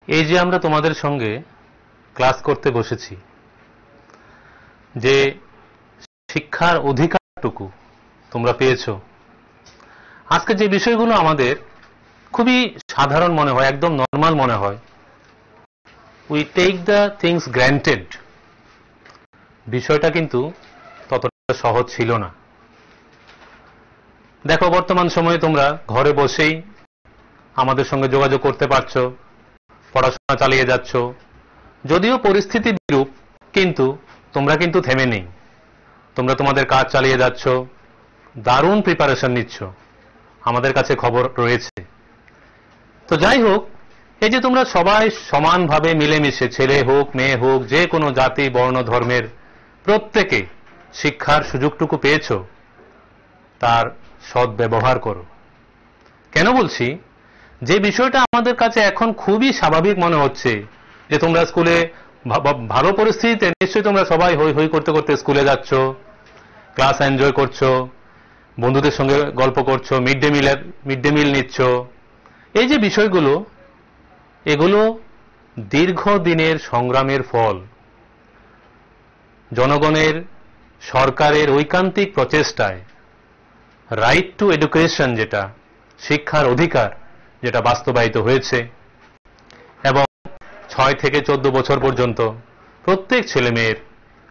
এই যে আমরা তোমাদের সঙ্গে ক্লাস করতে বসেছি, যে শিক্ষার অধিকারটুকু তোমরা পেয়েছো, আজকে যে বিষয়গুলো আমাদের খুবই সাধারণ মনে হয়, একদম নর্মাল মনে হয়, we take the things granted, বিষয়টা কিন্তু ততটা সহজ ছিল না। দেখো, বর্তমান সময়ে তোমরা ঘরে বসেই আমাদের সঙ্গে যোগাযোগ করতে পারছো, পড়াশোনা চালিয়ে যাচ্ছ। যদিও পরিস্থিতি বিরূপ, কিন্তু তোমরা কিন্তু থেমে নেই, তোমরা তোমাদের কাজ চালিয়ে যাচ্ছ, দারুণ প্রিপারেশন নিচ্ছ, আমাদের কাছে খবর রয়েছে। তো যাই হোক, এই যে তোমরা সবাই সমানভাবে মিলেমিশে, ছেলে হোক মেয়ে হোক, যে কোনো জাতি বর্ণ ধর্মের প্রত্যেকে শিক্ষার সুযোগটুকু পেয়েছো, তার সদ্ব্যবহার করো। কেন বলছি? যে বিষয়টা আমাদের কাছে এখন খুবই স্বাভাবিক মনে হচ্ছে, যে তোমরা স্কুলে ভালো পরিস্থিতিতে নিশ্চয়ই তোমরা সবাই হই হই করতে করতে স্কুলে যাচ্ছ, ক্লাস এনজয় করছো, বন্ধুদের সঙ্গে গল্প করছো, মিড ডে মিল নিচ্ছ। এই যে বিষয়গুলো, এগুলো দীর্ঘদিনের সংগ্রামের ফল, জনগণের, সরকারের ঐকান্তিক প্রচেষ্টায় রাইট টু এডুকেশন, যেটা শিক্ষার অধিকার, যেটা বাস্তবায়িত হয়েছে। এবং 6 থেকে 14 বছর পর্যন্ত প্রত্যেক ছেলে মেয়ের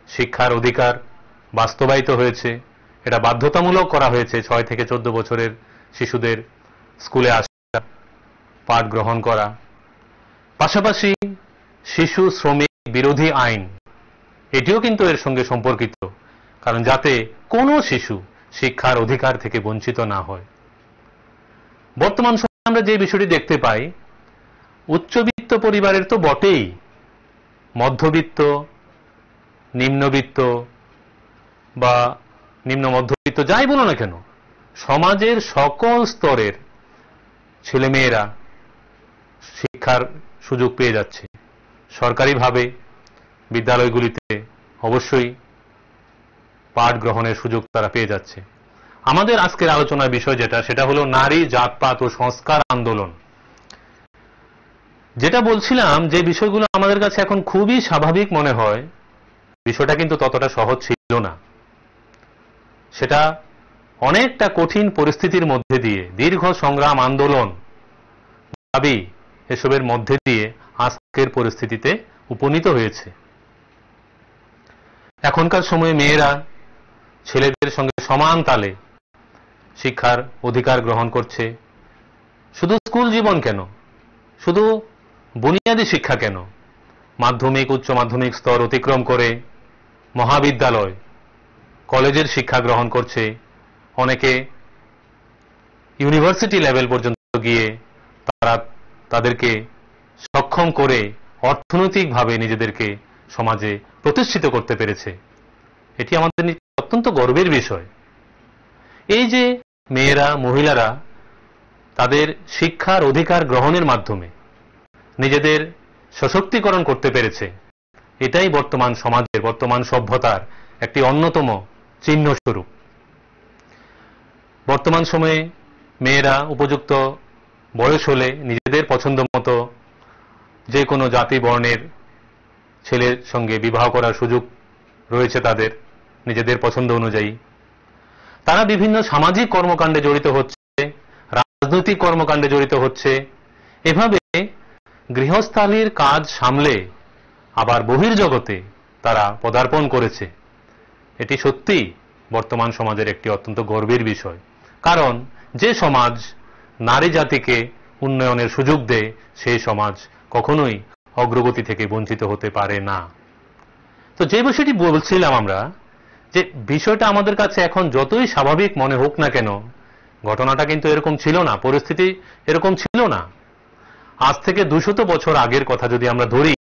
শিক্ষার অধিকার বাস্তবায়িত হয়েছে। এটা বাধ্যতামূলক করা হয়েছে 6 থেকে 14 বছরের শিশুদের স্কুলে আসা, পাঠ গ্রহণ করা। পাশাপাশি শিশু শ্রমিক বিরোধী আইন, এটিও কিন্তু এর সঙ্গে সম্পর্কিত, কারণ যাতে কোনো শিশু শিক্ষার অধিকার থেকে বঞ্চিত না হয়। বর্তমান সময়ে আমরা যে বিষয়টি দেখতে পাই, উচ্চবিত্ত পরিবারের তো বটেই, মধ্যবিত্ত, নিম্নবিত্ত বা নিম্ন মধ্যবিত্ত, যাই বলো না কেন, সমাজের সকল স্তরের ছেলেমেয়েরা শিক্ষার সুযোগ পেয়ে যাচ্ছে। সরকারিভাবে বিদ্যালয়গুলিতে অবশ্যই পাঠ গ্রহণের সুযোগ তারা পেয়ে যাচ্ছে। আমাদের আজকের আলোচনার বিষয় যেটা, সেটা হলো নারী, জাতপাত ও সংস্কার আন্দোলন। যেটা বলছিলাম, যে বিষয়গুলো আমাদের কাছে এখন খুবই স্বাভাবিক মনে হয়, বিষয়টা কিন্তু ততটা সহজ ছিল না। সেটা অনেকটা কঠিন পরিস্থিতির মধ্যে দিয়ে, দীর্ঘ সংগ্রাম, আন্দোলন, দাবি, এসবের মধ্যে দিয়ে আজকের পরিস্থিতিতে উপনীত হয়েছে। এখনকার সময়ে মেয়েরা ছেলেদের সঙ্গে সমান তালে শিক্ষার অধিকার গ্রহণ করছে। শুধু স্কুল জীবন কেন, শুধু বুনিয়াদী শিক্ষা কেন, মাধ্যমিক, উচ্চ মাধ্যমিক স্তর অতিক্রম করে মহাবিদ্যালয়, কলেজের শিক্ষা গ্রহণ করছে। অনেকে ইউনিভার্সিটি লেভেল পর্যন্ত গিয়ে তারা তাদেরকে সক্ষম করে অর্থনৈতিকভাবে নিজেদেরকে সমাজে প্রতিষ্ঠিত করতে পেরেছে। এটি আমাদের অত্যন্ত গর্বের বিষয়। এই যে মেয়েরা, মহিলারা তাদের শিক্ষার অধিকার গ্রহণের মাধ্যমে নিজেদের সশক্তিকরণ করতে পেরেছে, এটাই বর্তমান সমাজের, বর্তমান সভ্যতার একটি অন্যতম চিহ্ন স্বরূপ। বর্তমান সময়ে মেয়েরা উপযুক্ত বয়স হলে নিজেদের পছন্দ মতো যে কোনো জাতি বর্ণের ছেলের সঙ্গে বিবাহ করার সুযোগ রয়েছে তাদের, নিজেদের পছন্দ অনুযায়ী। তারা বিভিন্ন সামাজিক কর্মকাণ্ডে জড়িত হচ্ছে, রাজনৈতিক কর্মকাণ্ডে জড়িত হচ্ছে। এভাবে গৃহস্থালীর কাজ সামলে আবার বহির্জগতে তারা পদার্পণ করেছে। এটি সত্যি বর্তমান সমাজের একটি অত্যন্ত গর্বের বিষয়। কারণ যে সমাজ নারী জাতিকে উন্নয়নের সুযোগ দেয়, সেই সমাজ কখনোই অগ্রগতি থেকে বঞ্চিত হতে পারে না। তো যে বিষয়টি বলছিলাম আমরা, যে বিষয়টা আমাদের কাছে এখন যতই স্বাভাবিক মনে হোক না কেন, ঘটনাটা কিন্তু এরকম ছিল না, পরিস্থিতি এরকম ছিল না। আজ থেকে 200 বছর আগের কথা যদি আমরা ধরি,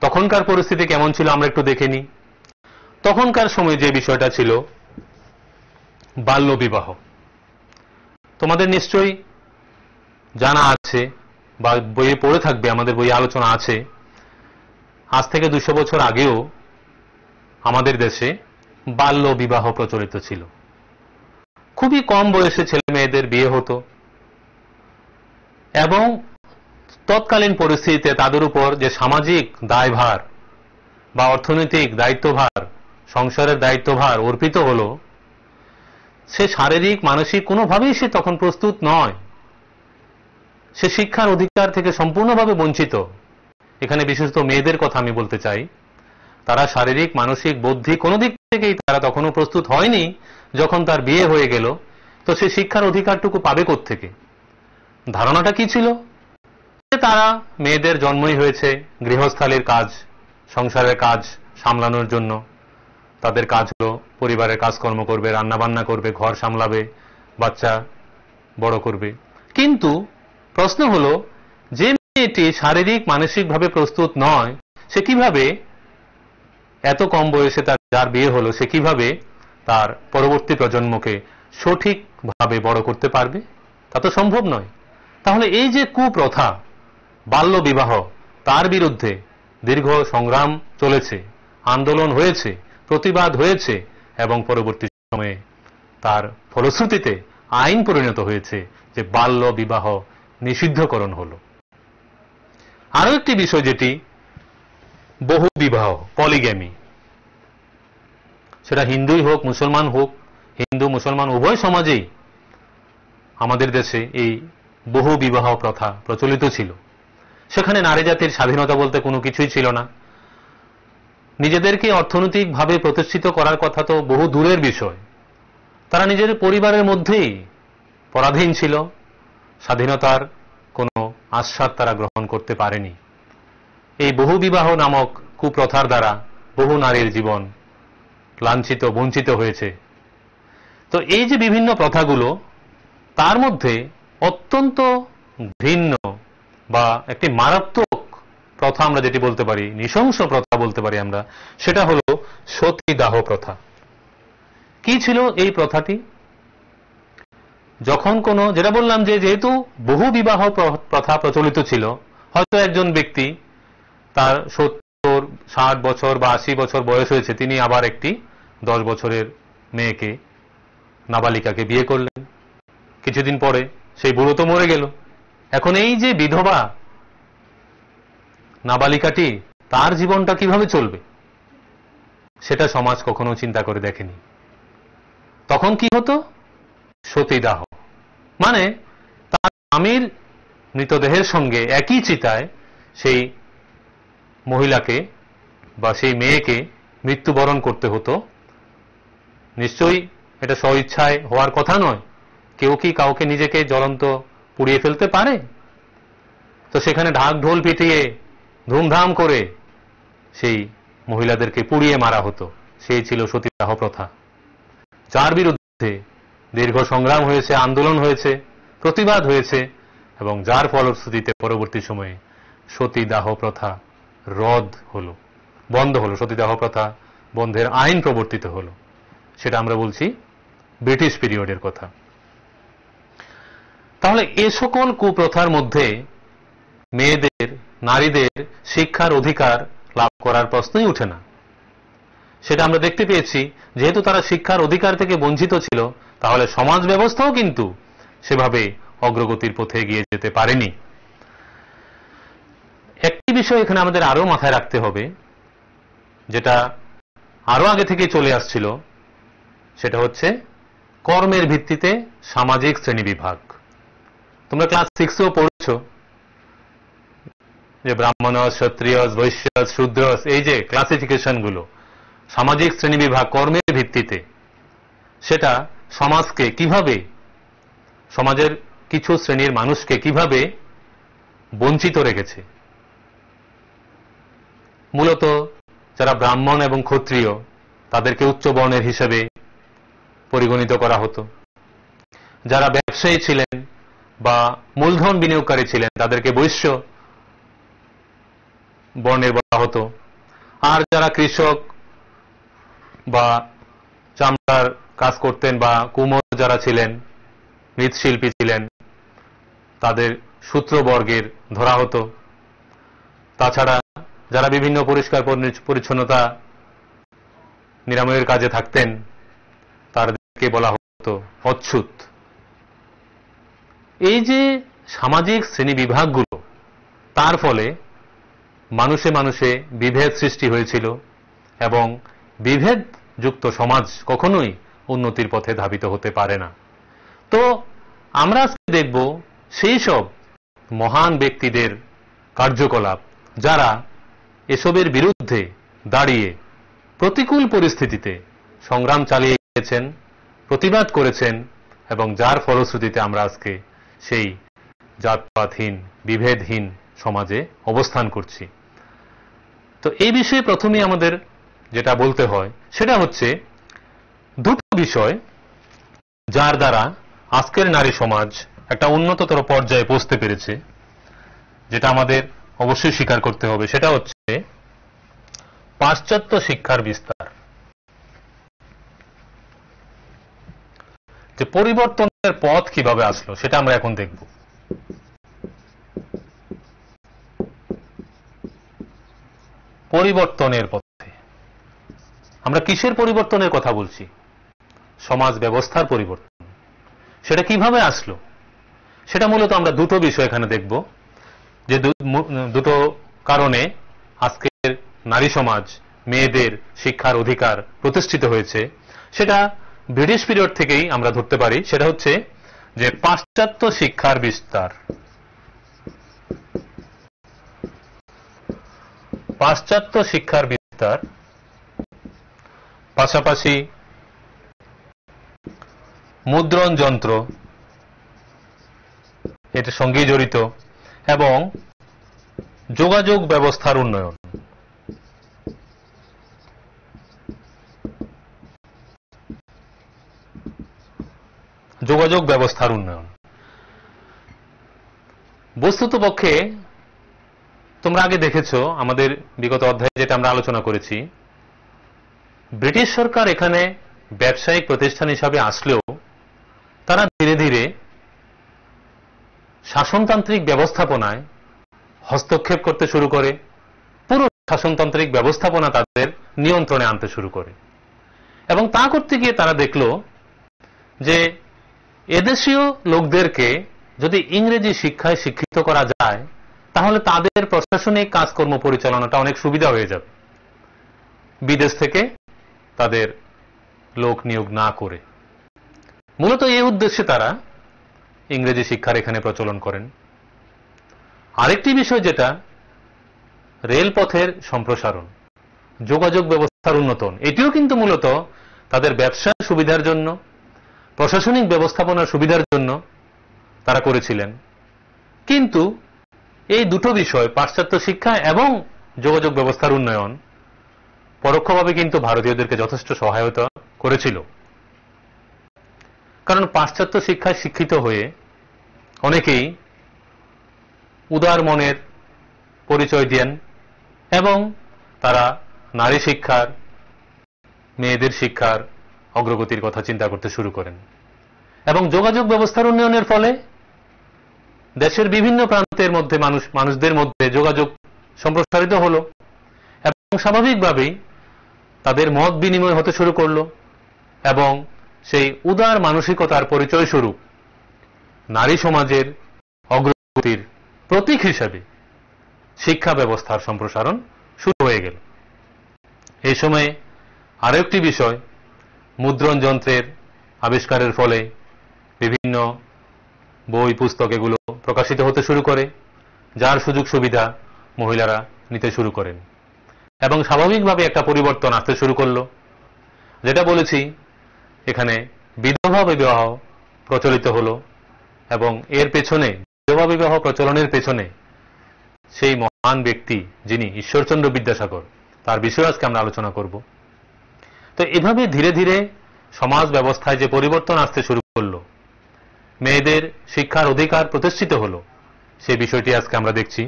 তখনকার পরিস্থিতি কেমন ছিল আমরা একটু দেখে নিই। তখনকার সময় যে বিষয়টা ছিল, বাল্যবিবাহ। তোমাদের নিশ্চয়ই জানা আছে বা বইয়ে পড়ে থাকবে, আমাদের বইয়ে আলোচনা আছে, আজ থেকে 200 বছর আগেও আমাদের দেশে বাল্য বিবাহ প্রচলিত ছিল। খুবই কম বয়সে ছেলে মেয়েদের বিয়ে হতো এবং তৎকালীন পরিস্থিতিতে তাদের উপর যে সামাজিক দায়ভার বা অর্থনৈতিক দায়িত্বভার, সংসারের দায়িত্বভার অর্পিত হলো, সে শারীরিক মানসিক কোনোভাবেই সে তখন প্রস্তুত নয়। সে শিক্ষার অধিকার থেকে সম্পূর্ণভাবে বঞ্চিত। এখানে বিশেষত মেয়েদের কথা আমি বলতে চাই। তারা শারীরিক মানসিক বুদ্ধি কোনো দিক থেকেই তারা তখনও প্রস্তুত হয়নি। যখন তার বিয়ে হয়ে গেল, তো সে শিক্ষার অধিকারটুকু পাবে কোত্থেকে? ধারণাটা কি ছিল? তারা মেয়েদের জন্মই হয়েছে গৃহস্থালির কাজ, সংসারের কাজ সামলানোর জন্য। তাদের কাজ হলো পরিবারের কাজকর্ম করবে, রান্নাবান্না করবে, ঘর সামলাবে, বাচ্চা বড় করবে। কিন্তু প্রশ্ন হলো, যে মেয়েটি শারীরিক মানসিকভাবে প্রস্তুত নয়, সে কিভাবে এত কম বয়সে যার বিয়ে হলো, সে কিভাবে তার পরবর্তী প্রজন্মকে সঠিকভাবে বড় করতে পারবে? তা তো সম্ভব নয়। তাহলে এই যে কুপ্রথা, বাল্য বিবাহ, তার বিরুদ্ধে দীর্ঘ সংগ্রাম চলেছে, আন্দোলন হয়েছে, প্রতিবাদ হয়েছে, এবং পরবর্তী সময়ে তার ফলশ্রুতিতে আইন পরিণত হয়েছে যে বাল্য বিবাহ নিষিদ্ধকরণ হল। আরো একটি বিষয় যেটি বহু বিবাহ, পলিগ্যামি, সেটা হিন্দুই হোক মুসলমান হোক, হিন্দু মুসলমান উভয় সমাজেই আমাদের দেশে এই বহু বিবাহ প্রথা প্রচলিত ছিল। সেখানে নারী জাতির স্বাধীনতা বলতে কোনো কিছুই ছিল না। নিজেদেরকে অর্থনৈতিকভাবে প্রতিষ্ঠিত করার কথা তো বহু দূরের বিষয়। তারা নিজের পরিবারের মধ্যেই পরাধীন ছিল। স্বাধীনতার কোনো আস্বাদ তারা গ্রহণ করতে পারেনি। এই বহু বিবাহ নামক কুপ্রথার দ্বারা বহু নারীর জীবন লাঞ্ছিত, বঞ্চিত হয়েছে। তো এই যে বিভিন্ন প্রথাগুলো, তার মধ্যে অত্যন্ত ভিন্ন বা একটি মারাত্মক প্রথা আমরা যেটি বলতে পারি, নৃশংস প্রথা বলতে পারি আমরা, সেটা হলো সতীদাহ প্রথা। কি ছিল এই প্রথাটি? যখন যেটা বললাম যে যেহেতু বহু বিবাহ প্রথা প্রচলিত ছিল, হয়তো একজন ব্যক্তি তার 70-60 বছর বা 80 বছর বয়স হয়েছে, তিনি আবার একটি 10 বছরের মেয়েকে, নাবালিকাকে বিয়ে করলেন। কিছুদিন পরে সেই বুড়ো তো মরে গেল। এখন এই যে বিধবা নাবালিকাটি, তার জীবনটা কিভাবে চলবে, সেটা সমাজ কখনো চিন্তা করে দেখেনি। তখন কি হতো? সতীদাহ, মানে তার স্বামীর মৃতদেহের সঙ্গে একই চিতায় সেই মহিলাকে বা সেই মেয়েকে মৃত্যুবরণ করতে হতো। নিশ্চয়ই এটা স্বইচ্ছায় হওয়ার কথা নয়। কেউ কি কাউকে নিজেকে জ্বলন্ত পুড়িয়ে ফেলতে পারে? তো সেখানে ঢাক ঢোল পিটিয়ে ধুমধাম করে সেই মহিলাদেরকে পুড়িয়ে মারা হতো। সেই ছিল সতীদাহ প্রথা, যার বিরুদ্ধে দীর্ঘ সংগ্রাম হয়েছে, আন্দোলন হয়েছে, প্রতিবাদ হয়েছে, এবং যার ফলশ্রুতিতে পরবর্তী সময়ে সতীদাহ প্রথা রদ হল, বন্ধ হল। সতীদাহ প্রথা বন্ধের আইন প্রবর্তিত হল। সেটা আমরা বলছি ব্রিটিশ পিরিয়ডের কথা। তাহলে এ সকল কুপ্রথার মধ্যে মেয়েদের, নারীদের শিক্ষার অধিকার লাভ করার প্রশ্নই উঠে না। সেটা আমরা দেখতে পেয়েছি, যেহেতু তারা শিক্ষার অধিকার থেকে বঞ্চিত ছিল, তাহলে সমাজ ব্যবস্থাও কিন্তু সেভাবে অগ্রগতির পথে এগিয়ে যেতে পারেনি। একটি বিষয় এখানে আমাদের আরো মাথায় রাখতে হবে, যেটা আরো আগে থেকে চলে আসছিল, সেটা হচ্ছে কর্মের ভিত্তিতে সামাজিক শ্রেণীবিভাগ। তোমরা ক্লাস 6-এও পড়েছ যে ব্রাহ্মণ, ক্ষত্রিয়, বৈশ্য, শূদ্র, এই যে ক্লাসিফিকেশন গুলো, সামাজিক শ্রেণীবিভাগ কর্মের ভিত্তিতে, সেটা সমাজকে কিভাবে, সমাজের কিছু শ্রেণীর মানুষকে কিভাবে বঞ্চিত রেখেছে। মূলত যারা ব্রাহ্মণ এবং ক্ষত্রিয়, তাদেরকে উচ্চ বর্ণের হিসেবে পরিগণিত করা হতো। যারা ব্যবসায়ী ছিলেন বা মূলধন বিনিয়োগকারী ছিলেন, তাদেরকে বৈশ্য বর্ণের বলা হতো। আর যারা কৃষক বা চামড়ার কাজ করতেন বা কুমোর যারা ছিলেন, মৃৎশিল্পী ছিলেন, তাদের শূদ্রবর্গের ধরা হতো। তাছাড়া যারা বিভিন্ন পরিষ্কার পরিচ্ছন্নতা নিরাময়ের কাজে থাকতেন, তাদেরকে বলা হতো অচ্ছুত। এই যে সামাজিক শ্রেণী বিভাগগুলো, তার ফলে মানুষে মানুষে বিভেদ সৃষ্টি হয়েছিল এবং বিভেদযুক্ত সমাজ কখনোই উন্নতির পথে ধাবিত হতে পারে না। তো আমরা আজকে দেখব সেই সব মহান ব্যক্তিদের কার্যকলাপ যারা এসবের বিরুদ্ধে দাঁড়িয়ে প্রতিকূল পরিস্থিতিতে সংগ্রাম চালিয়ে গিয়েছেন, প্রতিবাদ করেছেন এবং যার ফলশ্রুতিতে আমরা আজকে সেই জাতপাতহীন বিভেদহীন সমাজে অবস্থান করছি। তো এই বিষয়ে প্রথমেই আমাদের যেটা বলতে হয় সেটা হচ্ছে দুটো বিষয় যার দ্বারা আজকের নারী সমাজ একটা উন্নততর পর্যায়ে পৌঁছতে পেরেছে, যেটা আমাদের অবশ্যই স্বীকার করতে হবে। সেটা হচ্ছে পাশ্চাত্য শিক্ষার বিস্তার। যে পরিবর্তনের পথ কিভাবে আসলো সেটা আমরা এখন দেখব। পরিবর্তনের পথে আমরা কিসের পরিবর্তনের কথা বলছি? সমাজ ব্যবস্থার পরিবর্তন। সেটা কিভাবে আসলো সেটা মূলত আমরা দুটো বিষয় এখানে দেখব, যে দুটো কারণে আজকের নারী সমাজ মেয়েদের শিক্ষার অধিকার প্রতিষ্ঠিত হয়েছে। সেটা ব্রিটিশ পিরিয়ড থেকেই আমরা ধরতে পারি। সেটা হচ্ছে যে পাশ্চাত্য শিক্ষার বিস্তার। পাশ্চাত্য শিক্ষার বিস্তার, পাশাপাশি মুদ্রণ যন্ত্র এটার সঙ্গে জড়িত এবং যোগাযোগ ব্যবস্থার উন্নয়ন। যোগাযোগ ব্যবস্থার উন্নয়ন বস্তুতপক্ষে তোমরা আগে দেখেছো আমাদের বিগত অধ্যায়ে যেটা আমরা আলোচনা করেছি, ব্রিটিশ সরকার এখানে ব্যবসায়িক প্রতিষ্ঠান হিসাবে আসলেও তারা ধীরে ধীরে শাসনতান্ত্রিক ব্যবস্থাপনায় হস্তক্ষেপ করতে শুরু করে, পুরো শাসনতান্ত্রিক ব্যবস্থাপনা তাদের নিয়ন্ত্রণে আনতে শুরু করে। এবং তা করতে গিয়ে তারা দেখল যে এদেশীয় লোকদেরকে যদি ইংরেজি শিক্ষায় শিক্ষিত করা যায় তাহলে তাদের প্রশাসনিক কাজকর্ম পরিচালনাটা অনেক সুবিধা হয়ে যাবে, বিদেশ থেকে তাদের লোক নিয়োগ না করে। মূলত এই উদ্দেশ্যে তারা ইংরেজি শিক্ষার এখানে প্রচলন করেন। আরেকটি বিষয় যেটা রেলপথের সম্প্রসারণ, যোগাযোগ ব্যবস্থার উন্নতন, এটিও কিন্তু মূলত তাদের ব্যবসার সুবিধার জন্য, প্রশাসনিক ব্যবস্থাপনার সুবিধার জন্য তারা করেছিলেন। কিন্তু এই দুটো বিষয়, পাশ্চাত্য শিক্ষা এবং যোগাযোগ ব্যবস্থার উন্নয়ন, পরোক্ষভাবে কিন্তু ভারতীয়দেরকে যথেষ্ট সহায়তা করেছিল। কারণ পাশ্চাত্য শিক্ষায় শিক্ষিত হয়ে অনেকেই উদার মনের পরিচয় দেন এবং তারা নারী শিক্ষার, মেয়েদের শিক্ষার অগ্রগতির কথা চিন্তা করতে শুরু করেন। এবং যোগাযোগ ব্যবস্থার উন্নয়নের ফলে দেশের বিভিন্ন প্রান্তের মধ্যে মানুষদের মধ্যে যোগাযোগ সম্প্রসারিত হলো এবং স্বাভাবিকভাবেই তাদের মত বিনিময় হতে শুরু করলো এবং সেই উদার মানসিকতার পরিচয় স্বরূপ নারী সমাজের অগ্রগতির প্রতীক হিসাবে শিক্ষা ব্যবস্থার সম্প্রসারণ শুরু হয়ে গেল। এই সময়ে আরো একটি বিষয়, মুদ্রণ যন্ত্রের আবিষ্কারের ফলে বিভিন্ন বই পুস্তক এগুলো প্রকাশিত হতে শুরু করে, যার সুযোগ সুবিধা মহিলারা নিতে শুরু করেন এবং স্বাভাবিকভাবে একটা পরিবর্তন আসতে শুরু করলো। যেটা বলেছি, এখানে বিধবা বিবাহ প্রচলিত হলো এবং এর পেছনে, বিধবা বিবাহ প্রচলনের পেছনে সেই মহান ব্যক্তি যিনি ঈশ্বরচন্দ্র বিদ্যাসাগর, তার বিষয়ে আজকে আমরা আলোচনা করব। তো এভাবে ধীরে ধীরে সমাজ ব্যবস্থায় যে পরিবর্তন আসতে শুরু করলো, মেয়েদের শিক্ষার অধিকার প্রতিষ্ঠিত হলো, সেই বিষয়টি আজকে আমরা দেখছি।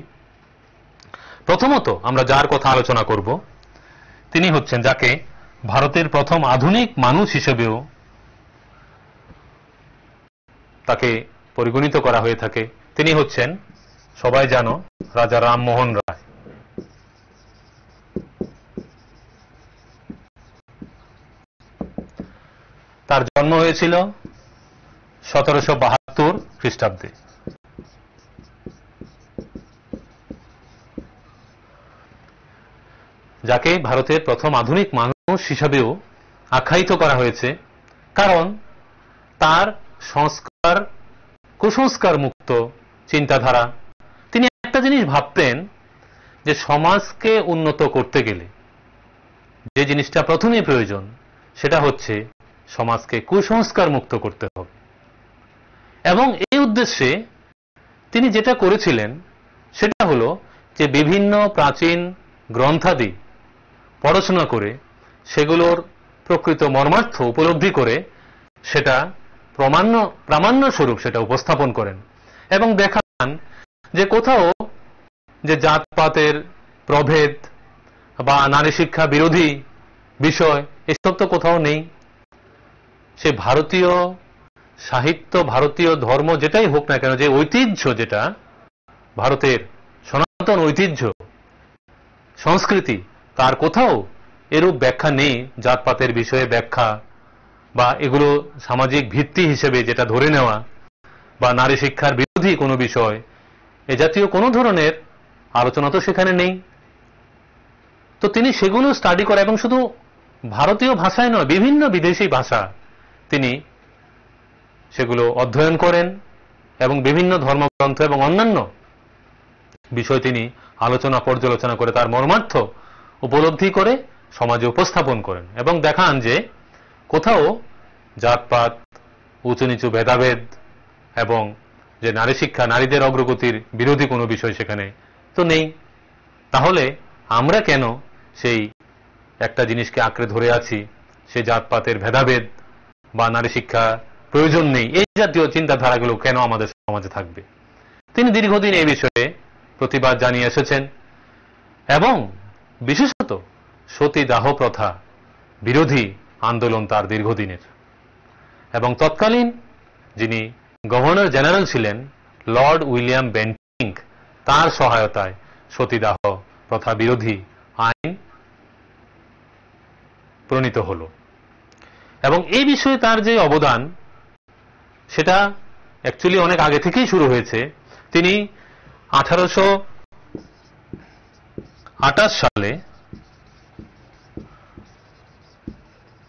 প্রথমত আমরা যার কথা আলোচনা করব তিনি হচ্ছেন, যাকে ভারতের প্রথম আধুনিক মানুষ হিসেবেও তাকে পরিগণিত করা হয়ে থাকে। তিনি হচ্ছেন, সবাই জানো, রাজা রামমোহন রায়। তার জন্ম হয়েছিল 1772 খ্রিস্টাব্দে। যাকে ভারতের প্রথম আধুনিক মানুষ হিসাবেও আখ্যায়িত করা হয়েছে, কারণ তার সংস্কার কুসংস্কার মুক্ত চিন্তাধারা। তিনি একটা জিনিস ভাবতেন যে সমাজকে উন্নত করতে গেলে যে জিনিসটা প্রথমেই প্রয়োজন সেটা হচ্ছে সমাজকে কুসংস্কার মুক্ত করতে হবে। এবং এই উদ্দেশ্যে তিনি যেটা করেছিলেন সেটা হলো যে বিভিন্ন প্রাচীন গ্রন্থাদি পড়াশোনা করে সেগুলোর প্রকৃত মর্মার্থ উপলব্ধি করে সেটা প্রামাণ্য স্বরূপ সেটা উপস্থাপন করেন এবং দেখান যে কোথাও যে জাতপাতের প্রভেদ বা নারী শিক্ষা বিরোধী বিষয় এসব তো কোথাও নেই। সে ভারতীয় সাহিত্য, ভারতীয় ধর্ম যেটাই হোক না কেন, যে ঐতিহ্য, যেটা ভারতের সনাতন ঐতিহ্য সংস্কৃতি, তার কোথাও এরূপ ব্যাখ্যা নেই। জাতপাতের বিষয়ে ব্যাখ্যা বা এগুলো সামাজিক ভিত্তি হিসেবে যেটা ধরে নেওয়া বা নারী শিক্ষার বিরোধী কোনো বিষয়, এ জাতীয় কোনো ধরনের আলোচনা তো সেখানে নেই। তো তিনি সেগুলো স্টাডি করে এবং শুধু ভারতীয় ভাষায় নয়, বিভিন্ন বিদেশি ভাষা তিনি সেগুলো অধ্যয়ন করেন এবং বিভিন্ন ধর্মগ্রন্থ এবং অন্যান্য বিষয় তিনি আলোচনা পর্যালোচনা করে তার মর্মার্থ উপলব্ধি করে সমাজে উপস্থাপন করেন এবং দেখান যে কোথাও জাতপাত, উঁচু নিচু ভেদাভেদ এবং যে নারী শিক্ষা, নারীদের অগ্রগতির বিরোধী কোনো বিষয় সেখানে তো নেই। তাহলে আমরা কেন সেই একটা জিনিসকে আঁকড়ে ধরে আছি, সে জাতপাতের ভেদাভেদ বা নারী শিক্ষা প্রয়োজন নেই, এই জাতীয় চিন্তাধারাগুলো কেন আমাদের সমাজে থাকবে? তিনি দীর্ঘদিন এই বিষয়ে প্রতিবাদ জানিয়ে এসেছেন এবং বিশেষত সতীদাহ প্রথা বিরোধী আন্দোলন তার দীর্ঘদিনের। এবং তৎকালীন যিনি গভর্নর জেনারেল ছিলেন লর্ড উইলিয়াম বেন্টিং, তার সহায়তায় সতীদাহ প্রথা বিরোধী আইন প্রণীত হল। এবং এই বিষয়ে তার যে অবদান সেটা অ্যাকচুয়ালি অনেক আগে থেকেই শুরু হয়েছে। তিনি 1828 সালে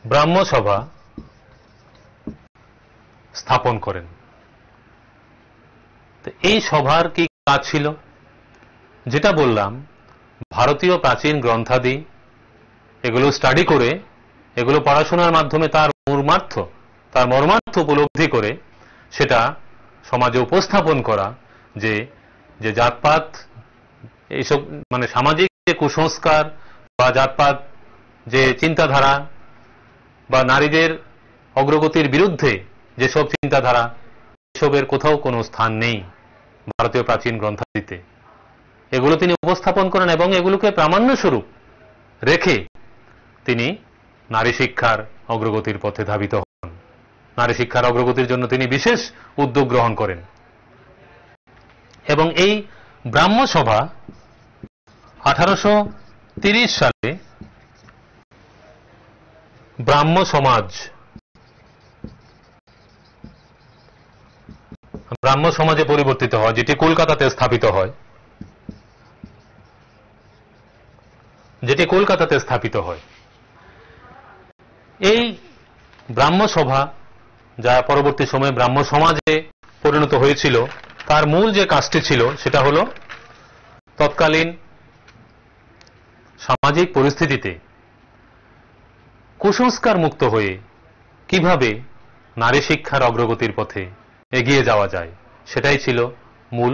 ব্রাহ্মসভা স্থাপন করেন। এই সভার কি কাজ ছিল? যেটা বললাম, ভারতীয় প্রাচীন গ্রন্থাদি এগুলো স্টাডি করে, এগুলো পড়াশোনার মাধ্যমে তার মর্মার্থ উপলব্ধি করে সেটা সমাজে উপস্থাপন করা, যে যে জাতপাত এইসব মানে সামাজিক যে কুসংস্কার বা জাতপাত যে চিন্তাধারা বা নারীদের অগ্রগতির বিরুদ্ধে যেসব চিন্তাধারা, এসবের কোথাও কোনো স্থান নেই ভারতীয় প্রাচীন গ্রন্থাদিতে। এগুলো তিনি উপস্থাপন করেন এবং এগুলোকে প্রামাণ্য স্বরূপ রেখে তিনি নারী শিক্ষার অগ্রগতির পথে ধাবিত হন। নারী শিক্ষার অগ্রগতির জন্য তিনি বিশেষ উদ্যোগ গ্রহণ করেন এবং এই ব্রাহ্মসভা 1830 সালে ব্রাহ্ম সমাজে পরিবর্তিত হয়, যেটি কলকাতাতে স্থাপিত হয়। এই ব্রাহ্মসভা, যা পরবর্তী সময়ে ব্রাহ্ম সমাজে পরিণত হয়েছিল, তার মূল যে কাজটি ছিল সেটা হল তৎকালীন সামাজিক পরিস্থিতিতে কুসংস্কার মুক্ত হয়ে কিভাবে নারী শিক্ষার অগ্রগতির পথে এগিয়ে যাওয়া যায়, সেটাই ছিল মূল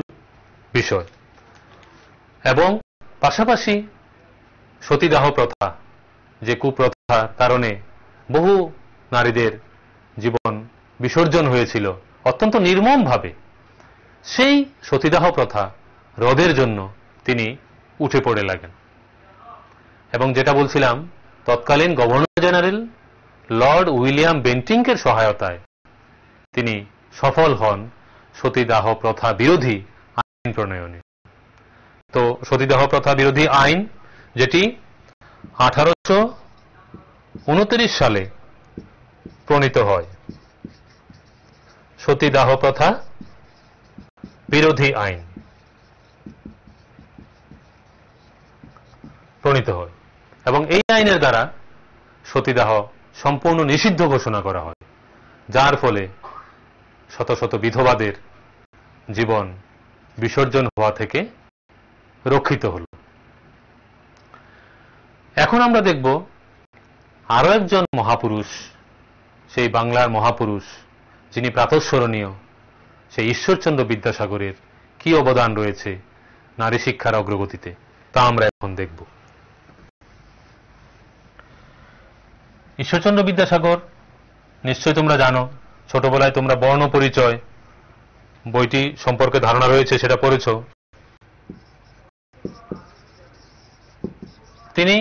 বিষয়। এবং পাশাপাশি সতীদাহ প্রথা, যে কুপ্রথার কারণে বহু নারীদের জীবন বিসর্জন হয়েছিল অত্যন্ত নির্মমভাবে, সেই সতীদাহ প্রথা রোধের জন্য তিনি উঠে পড়ে লাগেন। এবং যেটা বলছিলাম, তৎকালীন গভর্নর জেনারেল লর্ড উইলিয়াম বেন্টিংকের সহায়তায় তিনি সফল হন সতীদাহ প্রথা বিরোধী আইন প্রণয়নে। তো সতীদাহ প্রথা বিরোধী আইন, যেটি 1829 সালে প্রণীত হয়, সতীদাহ প্রথা বিরোধী আইন প্রণীত হয়। এবং এই আইনের দ্বারা সতীদাহ সম্পূর্ণ নিষিদ্ধ ঘোষণা করা হয়, যার ফলে শত শত বিধবাদের জীবন বিসর্জন হওয়া থেকে রক্ষিত হল। এখন আমরা দেখব আরো একজন মহাপুরুষ, সেই বাংলার মহাপুরুষ যিনি প্রাতঃস্মরণীয়, সেই ঈশ্বরচন্দ্র বিদ্যাসাগরের কি অবদান রয়েছে নারী শিক্ষার অগ্রগতিতে, তা আমরা এখন দেখব। ঈশ্বরচন্দ্র বিদ্যাসাগর নিশ্চয়ই তোমরা জানো, ছোটবেলায় তোমরা বর্ণ পরিচয় বইটি সম্পর্কে ধারণা রয়েছে, সেটা পড়েছ। তিনি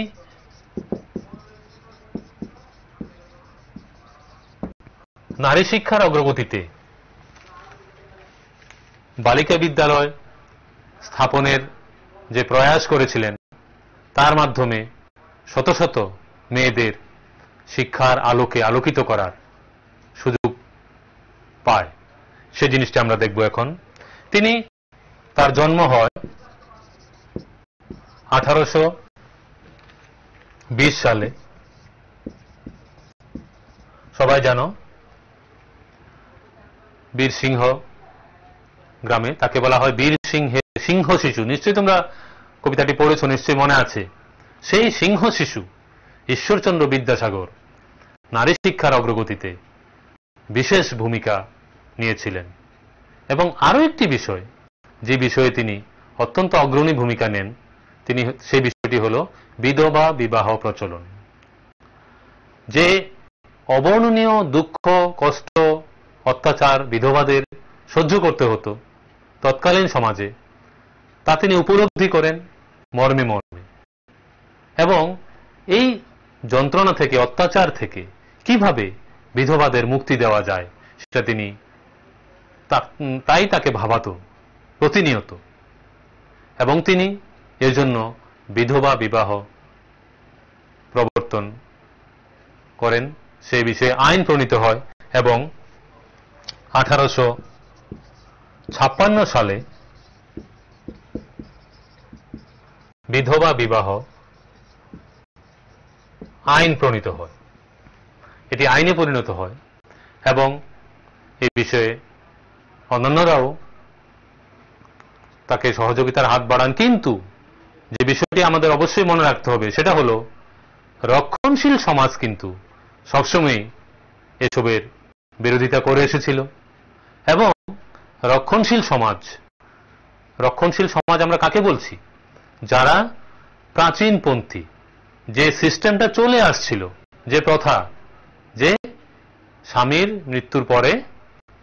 নারী শিক্ষার অগ্রগতিতে বালিকা বিদ্যালয় স্থাপনের যে প্রয়াস করেছিলেন, তার মাধ্যমে শত শত মেয়েদের শিক্ষার আলোকে আলোকিত করার সুযোগ পায়, সে জিনিসটা আমরা দেখব এখন। তার জন্ম হয় 1820 সালে। সবাই জানো বীরসিংহ গ্রামে, তাকে বলা হয় বীর সিংহ শিশু। নিশ্চয়ই তোমরা কবিতাটি পড়েছ, নিশ্চয়ই মনে আছে। সেই সিংহ শিশু ঈশ্বরচন্দ্র বিদ্যাসাগর নারী শিক্ষার অগ্রগতিতে বিশেষ ভূমিকা নিয়েছিলেন। এবং আরো একটি বিষয়, যে বিষয়ে তিনি অত্যন্ত অগ্রণী ভূমিকা নেন, সেই বিষয়টি হল বিধবা বিবাহ প্রচলন। যে অবর্ণনীয় দুঃখ, কষ্ট, অত্যাচার বিধবাদের সহ্য করতে হতো তৎকালীন সমাজে, তা তিনি উপলব্ধি করেন মর্মে মর্মে, এবং এই যন্ত্রণা থেকে, অত্যাচার থেকে কিভাবে বিধবাদের মুক্তি দেওয়া যায় সেটা তিনি তাই তাকে ভাবাতো প্রতিনিয়ত। এবং তিনি এর জন্য বিধবা বিবাহ প্রবর্তন করেন, সেই বিষয়ে আইন প্রণীত হয়। এবং 1856 সালে বিধবা বিবাহ আইন প্রণীত হয়, এটি আইনে পরিণত হয়। এবং এই বিষয়ে অন্যান্যরাও তাকে সহযোগিতার হাত বাড়ান। কিন্তু যে বিষয়টি আমাদের অবশ্যই মনে রাখতে হবে সেটা হলো, রক্ষণশীল সমাজ কিন্তু সবসময় এসবের বিরোধিতা করে এসেছিল। এবং রক্ষণশীল সমাজ আমরা কাকে বলছি? যারা প্রাচীনপন্থী, যে সিস্টেমটা চলে আসছিল, যে প্রথা, যে স্বামীর মৃত্যুর পরে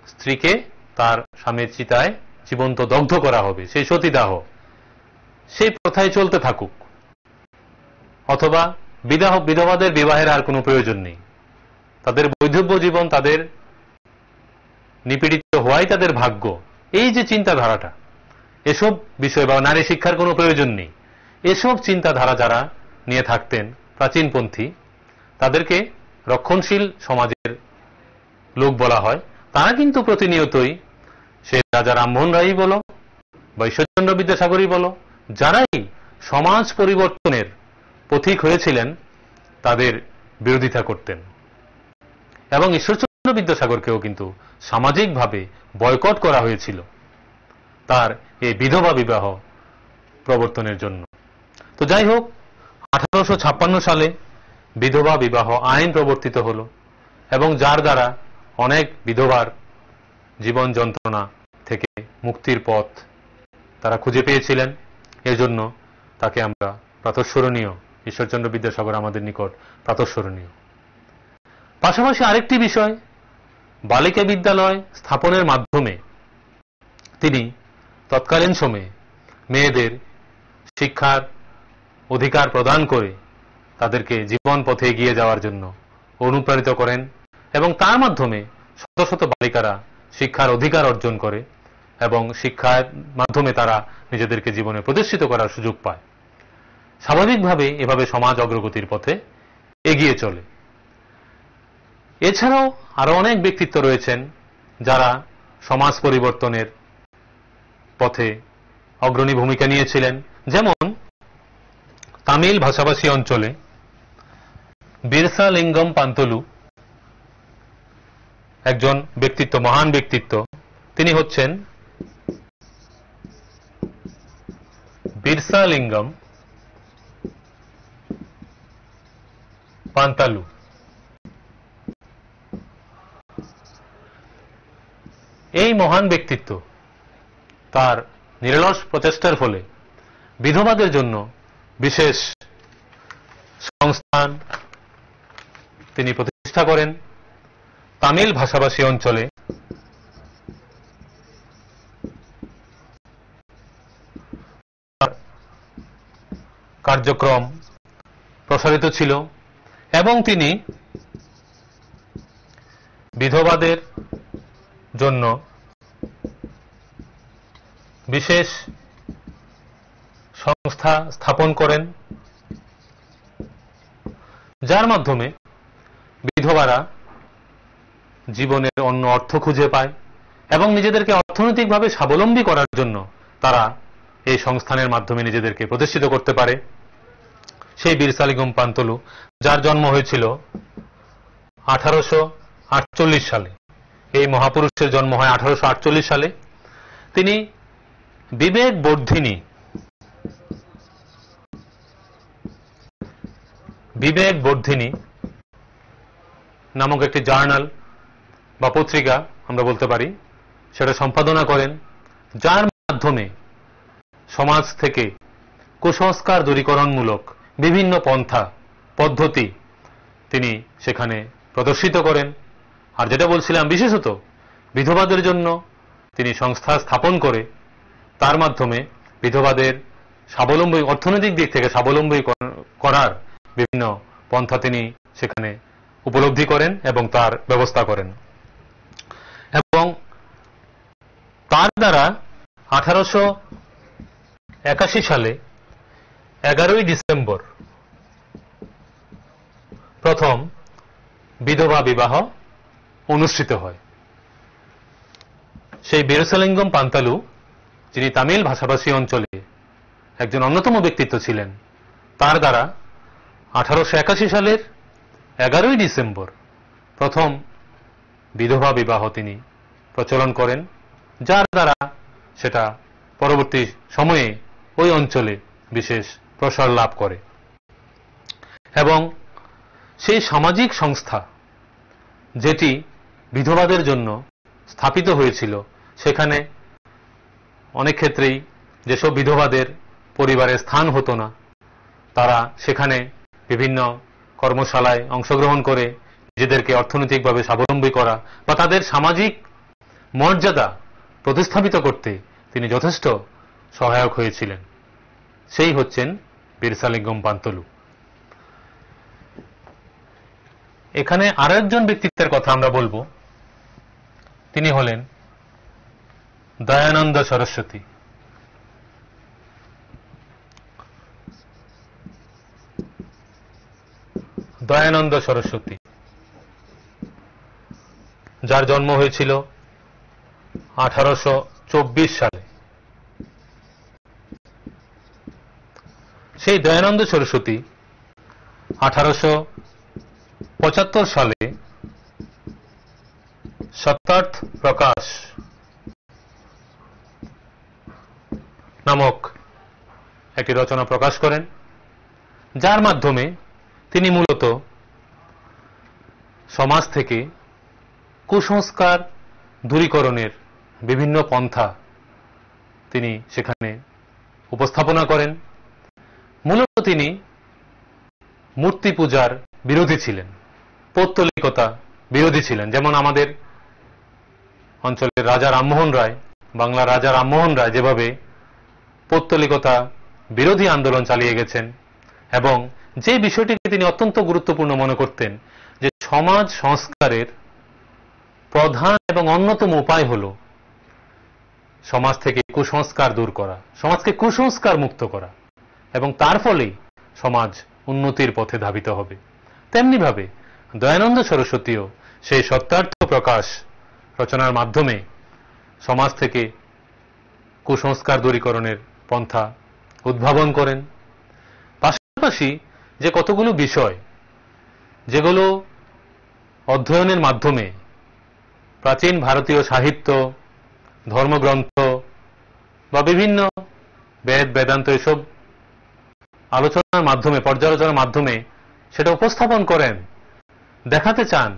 স্ত্রীকে তার স্বামীর চিতায় জীবন্ত দগ্ধ করা হবে, সেই সতীদাহ, সেই প্রথায় চলতে থাকুক, অথবা বিধবাদের বিবাহের আর কোনো প্রয়োজন নেই, তাদের বৈধব্য জীবন, তাদের নিপীড়িত হওয়াই তাদের ভাগ্য, এই যে চিন্তাধারাটা, এসব বিষয় বা নারী শিক্ষার কোনো প্রয়োজন নেই, এসব চিন্তাধারা যারা নিয়ে থাকতেন প্রাচীনপন্থী, তাদেরকে রক্ষণশীল সমাজের লোক বলা হয়। তারা কিন্তু প্রতিনিয়তই, সে রাজা রামমোহন রায়ই বলো বা ঈশ্বরচন্দ্র বিদ্যাসাগরই বলো, যারাই সমাজ পরিবর্তনের পথিক হয়েছিলেন, তাদের বিরোধিতা করতেন। এবং ঈশ্বরচন্দ্র বিদ্যাসাগরকেও কিন্তু সামাজিকভাবে বয়কট করা হয়েছিল তার এই বিধবা বিবাহ প্রবর্তনের জন্য। তো যাই হোক, 1856 সালে বিধবা বিবাহ আইন প্রবর্তিত হল, এবং যার দ্বারা অনেক বিধবার জীবন যন্ত্রণা থেকে মুক্তির পথ তারা খুঁজে পেয়েছিলেন। এর জন্য তাকে আমরা প্রাতঃস্মরণীয়, ঈশ্বরচন্দ্র বিদ্যাসাগর আমাদের নিকট প্রাতঃস্মরণীয়। পাশাপাশি আরেকটি বিষয়, বালিকা বিদ্যালয় স্থাপনের মাধ্যমে তিনি তৎকালীন সময়ে মেয়েদের শিক্ষার অধিকার প্রদান করে তাদেরকে জীবন পথে এগিয়ে যাওয়ার জন্য অনুপ্রাণিত করেন, এবং তার মাধ্যমে শত শত বালিকারা শিক্ষার অধিকার অর্জন করে এবং শিক্ষার মাধ্যমে তারা নিজেদেরকে জীবনে প্রতিষ্ঠিত করার সুযোগ পায়। স্বাভাবিকভাবে এভাবে সমাজ অগ্রগতির পথে এগিয়ে চলে। এছাড়াও আরো অনেক ব্যক্তিত্ব রয়েছেন যারা সমাজ পরিবর্তনের পথে অগ্রণী ভূমিকা নিয়েছিলেন। যেমন তামিল ভাষাভাষী অঞ্চলে বিরসা লিঙ্গম পান্তলু একজন ব্যক্তিত্ব, মহান ব্যক্তিত্ব। তিনি হচ্ছেন বিরসা লিঙ্গম পান্তালু। এই মহান ব্যক্তিত্ব তার নিরলস প্রচেষ্টার ফলে বিধবাদের জন্য বিশেষ সংস্থান তিনি প্রতিষ্ঠা করেন। তামিল ভাষাভাষী অঞ্চলে কার্যক্রম প্রসারিত ছিল এবং তিনি বিধবাদের জন্য বিশেষ সংস্থা স্থাপন করেন, যার মাধ্যমে বিধবারা জীবনের অন্য অর্থ খুঁজে পায় এবং নিজেদেরকে অর্থনৈতিকভাবে স্বাবলম্বী করার জন্য তারা এই সংস্থানের মাধ্যমে নিজেদেরকে প্রতিষ্ঠিত করতে পারে। সেই বিরসালিঙ্গম পান্তলু, যার জন্ম হয়েছিল 1848 সালে, এই মহাপুরুষের জন্ম হয় 1848 সালে। তিনি বিবেক বর্ধিনী নামক একটি জার্নাল বা পত্রিকা আমরা বলতে পারি, সেটা সম্পাদনা করেন, যার মাধ্যমে সমাজ থেকে কুসংস্কার দূরীকরণমূলক বিভিন্ন পন্থা পদ্ধতি তিনি সেখানে প্রদর্শিত করেন। আর যেটা বলছিলাম, বিশেষত বিধবাদের জন্য তিনি সংস্থা স্থাপন করে তার মাধ্যমে বিধবাদের স্বাবলম্বী, অর্থনৈতিক দিক থেকে স্বাবলম্বী করার বিভিন্ন পন্থা তিনি সেখানে উপলব্ধি করেন এবং তার ব্যবস্থা করেন। এবং তার দ্বারা 1881 সালে 11ই ডিসেম্বর প্রথম বিধবা বিবাহ অনুষ্ঠিত হয়। সেই বিরসালিঙ্গম পান্তালু, যিনি তামিল ভাষাভাষী অঞ্চলে একজন অন্যতম ব্যক্তিত্ব ছিলেন, তার দ্বারা 1881 সালের 11ই ডিসেম্বর প্রথম বিধবা বিবাহ তিনি প্রচলন করেন, যার দ্বারা সেটা পরবর্তী সময়ে ওই অঞ্চলে বিশেষ প্রসার লাভ করে। এবং সেই সামাজিক সংস্থা যেটি বিধবাদের জন্য স্থাপিত হয়েছিল, সেখানে অনেক ক্ষেত্রেই যেসব বিধবাদের পরিবারে স্থান হতো না, তারা সেখানে বিভিন্ন কর্মশালায় অংশগ্রহণ করে নিজেদেরকে অর্থনৈতিকভাবে স্বাবলম্বী করা বা তাদের সামাজিক মর্যাদা প্রতিস্থাপিত করতে তিনি যথেষ্ট সহায়ক হয়েছিলেন। সেই হচ্ছেন বিরসালিঙ্গম পান্তলু। এখানে আর একজন ব্যক্তিত্বের কথা আমরা বলবো, তিনি হলেন দয়ানন্দ সরস্বতী। দয়ানন্দ সরস্বতী, যার জন্ম হয়েছিল 1824 সালে। সেই দয়ানন্দ সরস্বতী 1875 সালে সত্যার্থ প্রকাশ নামক একটি রচনা প্রকাশ করেন, যার মাধ্যমে তিনি মূলত সমাজ থেকে কুসংস্কার দূরীকরণের বিভিন্ন পন্থা তিনি সেখানে উপস্থাপনা করেন। মূলত তিনি মূর্তি পূজার বিরোধী ছিলেন, পৌত্তলিকতা বিরোধী ছিলেন। যেমন আমাদের অঞ্চলের রাজা রামমোহন রায়, বাংলার রাজা রামমোহন রায় যেভাবে পৌত্তলিকতা বিরোধী আন্দোলন চালিয়ে গেছেন এবং যে বিষয়টিকে তিনি অত্যন্ত গুরুত্বপূর্ণ মনে করতেন, যে সমাজ সংস্কারের প্রধান এবং অন্যতম উপায় হল সমাজ থেকে কুসংস্কার দূর করা, সমাজকে কুসংস্কার মুক্ত করা, এবং তার ফলেই সমাজ উন্নতির পথে ধাবিত হবে। তেমনিভাবে দয়ানন্দ সরস্বতীও সেই সত্যার্থ প্রকাশ রচনার মাধ্যমে সমাজ থেকে কুসংস্কার দূরীকরণের পন্থা উদ্ভাবন করেন। পাশাপাশি যে কতগুলো বিষয় যেগুলো অধ্যয়নের মাধ্যমে প্রাচীন ভারতীয় সাহিত্য, ধর্মগ্রন্থ বা বিভিন্ন বেদ বেদান্ত এসব আলোচনার মাধ্যমে, পর্যালোচনার মাধ্যমে সেটা উপস্থাপন করেন, দেখাতে চান,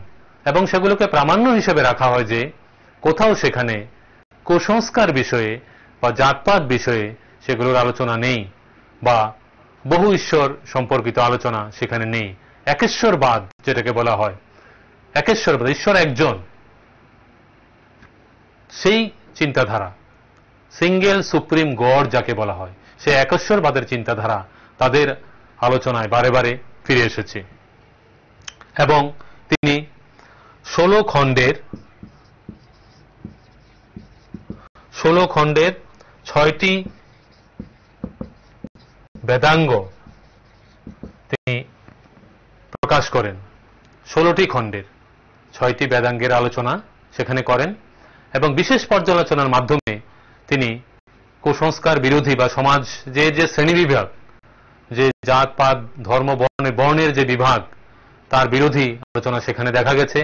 এবং সেগুলোকে প্রামাণ্য হিসেবে রাখা হয় যে কোথাও সেখানে কুসংস্কার বিষয়ে বা জাতপাত বিষয়ে সেগুলোর আলোচনা নেই, বা বহু ঈশ্বর সম্পর্কিত আলোচনা সেখানে নেই। একেশ্বরবাদ যেটাকে বলা হয়, একেশ্বরবাদ, ঈশ্বর একজন, সেই চিন্তাধারা, সিঙ্গেল সুপ্রিম গড যাকে বলা হয়, সেই একেশ্বরবাদের চিন্তাধারা তাদের আলোচনায় বারে বারে ফিরে এসেছে। এবং তিনি 16 খণ্ডের 6টি বেদাঙ্গ তিনি প্রকাশ করেন। 16টি খণ্ডের 6টি বেদাঙ্গের আলোচনা সেখানে করেন, এবং বিশেষ পর্যালোচনার মাধ্যমে তিনি কুসংস্কার বিরোধী বা সমাজ যে শ্রেণীবিভাগ, যে জাতপাত ধর্ম বর্ণের যে বিভাগ, তার বিরোধী আলোচনা সেখানে দেখা গেছে।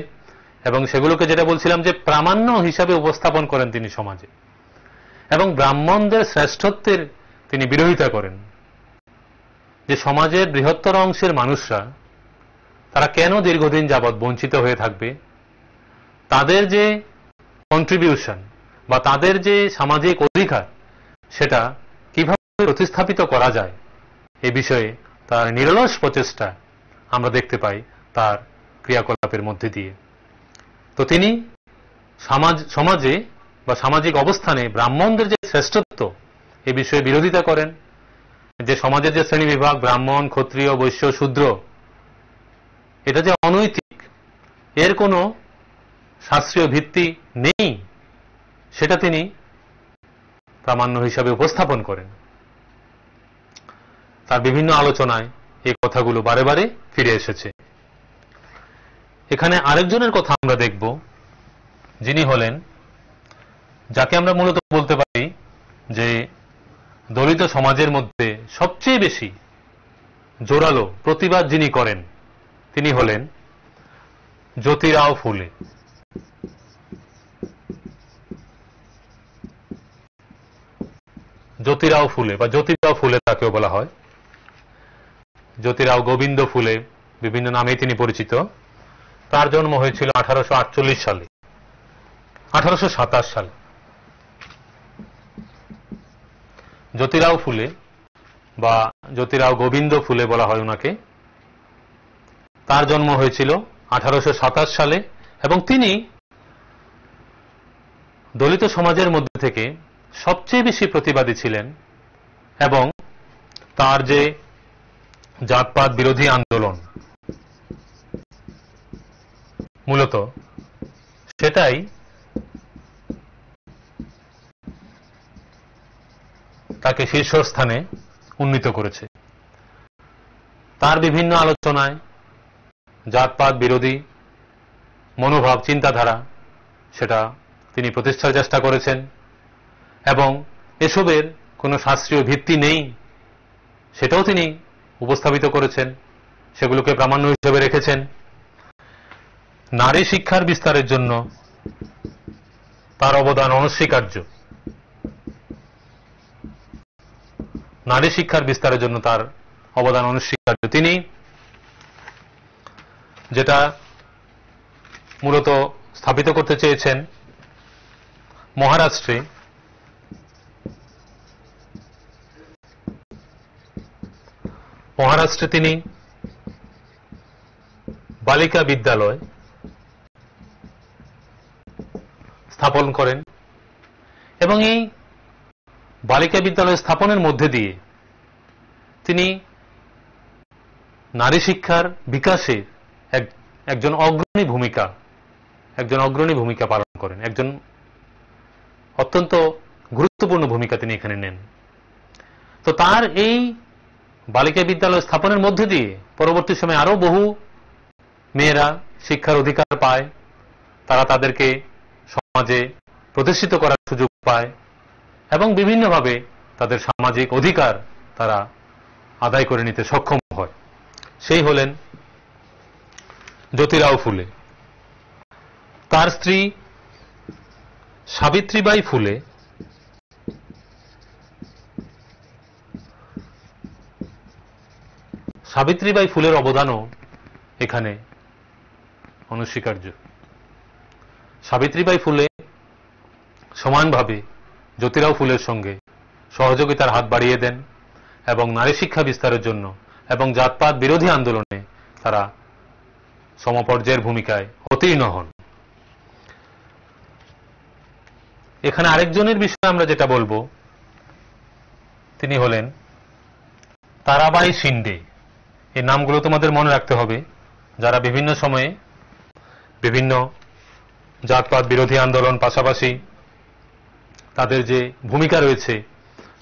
এবং সেগুলোকে যেটা বলছিলাম যে প্রামাণ্য হিসাবে উপস্থাপন করেন তিনি সমাজে, এবং ব্রাহ্মণদের শ্রেষ্ঠত্বের তিনি বিরোধিতা করেন, যে সমাজের বৃহত্তর অংশের মানুষরা তারা কেন দীর্ঘদিন যাবৎ বঞ্চিত হয়ে থাকবে, তাদের যে কন্ট্রিবিউশন বা তাদের যে সামাজিক অধিকার সেটা কিভাবে প্রতিস্থাপিত করা যায়, এ বিষয়ে তার নিরলস প্রচেষ্টা আমরা দেখতে পাই তার ক্রিয়াকলাপের মধ্যে দিয়ে। তো তিনি সমাজে বা সামাজিক অবস্থানে ব্রাহ্মণদের যে শ্রেষ্ঠত্ব, এ বিষয়ে বিরোধিতা করেন, যে সমাজের যে শ্রেণী বিভাগ ব্রাহ্মণ, ক্ষত্রিয়, বৈশ্য, শূদ্র, এটা যে অনৈতিক, এর কোনো শাস্ত্রীয় ভিত্তি নেই, সেটা তিনি প্রামাণ্য হিসাবে উপস্থাপন করেন। তার বিভিন্ন আলোচনায় এই কথাগুলো বারে বারে ফিরে এসেছে। এখানে আরেকজনের কথা আমরা দেখব, যিনি হলেন, যাকে আমরা মূলত বলতে পারি যে দলিত সমাজের মধ্যে সবচেয়ে বেশি জোরালো প্রতিবাদ যিনি করেন, তিনি হলেন জ্যোতিরাও ফুলে। জ্যোতিরাও ফুলে বা জ্যোতিরাও ফুলে তাকেও বলা হয়, জ্যোতিরাও গোবিন্দ ফুলে, বিভিন্ন নামেই তিনি পরিচিত। তার জন্ম হয়েছিল 1848 সালে, 1827 সালে। জ্যোতিরাও ফুলে বা জ্যোতিরাও গোবিন্দ ফুলে বলা হয় ওনাকে। তার জন্ম হয়েছিল 1827 সালে, এবং তিনি দলিত সমাজের মধ্যে থেকে সবচেয়ে বেশি প্রতিবাদী ছিলেন, এবং তার যে জাতপাত বিরোধী আন্দোলন মূলত সেটাই তাকে শীর্ষস্থানে উন্নীত করেছে। তার বিভিন্ন আলোচনায় জাতপাত বিরোধী মনোভাব, চিন্তাধারা, সেটা তিনি প্রতিষ্ঠার চেষ্টা করেছেন, এবং এসবের কোনো শাস্ত্রীয় ভিত্তি নেই সেটাও তিনি উপস্থাপিত করেছেন, সেগুলোকে প্রামাণ্য হিসেবে রেখেছেন। নারী শিক্ষার বিস্তারের জন্য তার অবদান অনস্বীকার্য। নারী শিক্ষার বিস্তারের জন্য তার অবদান অনস্বীকার্য। তিনি যেটা মূলত স্থাপিত করতে চেয়েছেন মহারাষ্ট্রে, তিনি বালিকা বিদ্যালয় স্থাপন করেন, এবং এই বালিকা বিদ্যালয় স্থাপনের মধ্যে দিয়ে তিনি নারী শিক্ষার বিকাশে একজন অগ্রণী ভূমিকা পালন করেন। একজন অত্যন্ত গুরুত্বপূর্ণ ভূমিকা তিনি এখানে নেন। তো তার এই বালিকা বিদ্যালয় স্থাপনের মধ্যে দিয়ে পরবর্তী সময়ে আরো বহু মেয়েরা শিক্ষার অধিকার পায়, তারা তাদেরকে সমাজে প্রতিষ্ঠিত করার সুযোগ পায়, এবং বিভিন্নভাবে তাদের সামাজিক অধিকার তারা আদায় করে নিতে সক্ষম হয়। সেই হলেন জ্যোতিরাও ফুলে। তার স্ত্রী সাবিত্রীবাই ফুলে সাবিত্রীবাই ফুলের অবদানও এখানে অনস্বীকার্য। সাবিত্রীবাই ফুলে সমানভাবে জ্যোতিরাও ফুলের সঙ্গে সহযোগিতার হাত বাড়িয়ে দেন এবং নারী শিক্ষা বিস্তারের জন্য এবং জাতপাত বিরোধী আন্দোলনে তারা সমপর্যায়ের ভূমিকায় অতীর্ণ হন। এখানে আরেকজনের বিষয়ে আমরা যেটা বলবো তিনি হলেন তারাবাই শিন্ডে। এই নামগুলো তোমাদের মনে রাখতে হবে, যারা বিভিন্ন সময়ে বিভিন্ন জাতপাত বিরোধী আন্দোলন পাশাপাশি তাদের যে ভূমিকা রয়েছে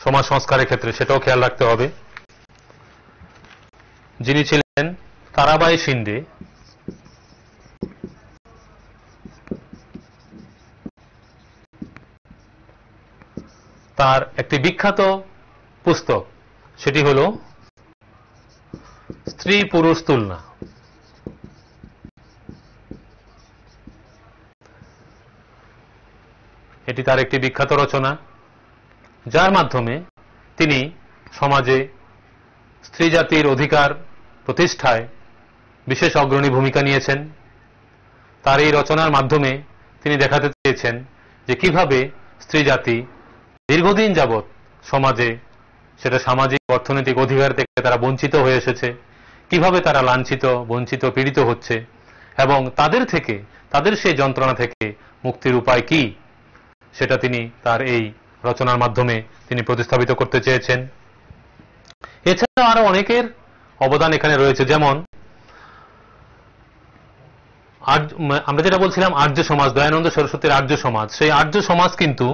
সমাজ সংস্কারের ক্ষেত্রে সেটাও খেয়াল রাখতে হবে। যিনি ছিলেন তারাবাই শিন্ডে, তার একটি বিখ্যাত পুস্তক সেটি হল স্ত্রী পুরুষ তুলনা। এটি তার একটি বিখ্যাত রচনা, যার মাধ্যমে তিনি সমাজে স্ত্রী জাতির অধিকার প্রতিষ্ঠায় বিশেষ অগ্রণী ভূমিকা নিয়েছেন। তার এই রচনার মাধ্যমে তিনি দেখাতে চেয়েছেন যে কিভাবে স্ত্রী জাতি দীর্ঘদিন যাবৎ সমাজে সেটা সামাজিক অর্থনৈতিক অধিকার থেকে তারা বঞ্চিত হয়ে এসেছে, কিভাবে তারা লাঞ্ছিত বঞ্চিত পীড়িত হচ্ছে এবং তাদের সেই যন্ত্রণা থেকে মুক্তির উপায় কি সেটা তিনি তার এই রচনার মাধ্যমে তিনি প্রতিস্থাপিত করতে চেয়েছেন। এছাড়া আরো অনেকের অবদান এখানে রয়েছে, যেমন আমরা যেটা বলছিলাম আর্য সমাজ, দয়ানন্দ সরস্বতীর আর্য সমাজ, সেই আর্য সমাজ কিন্তু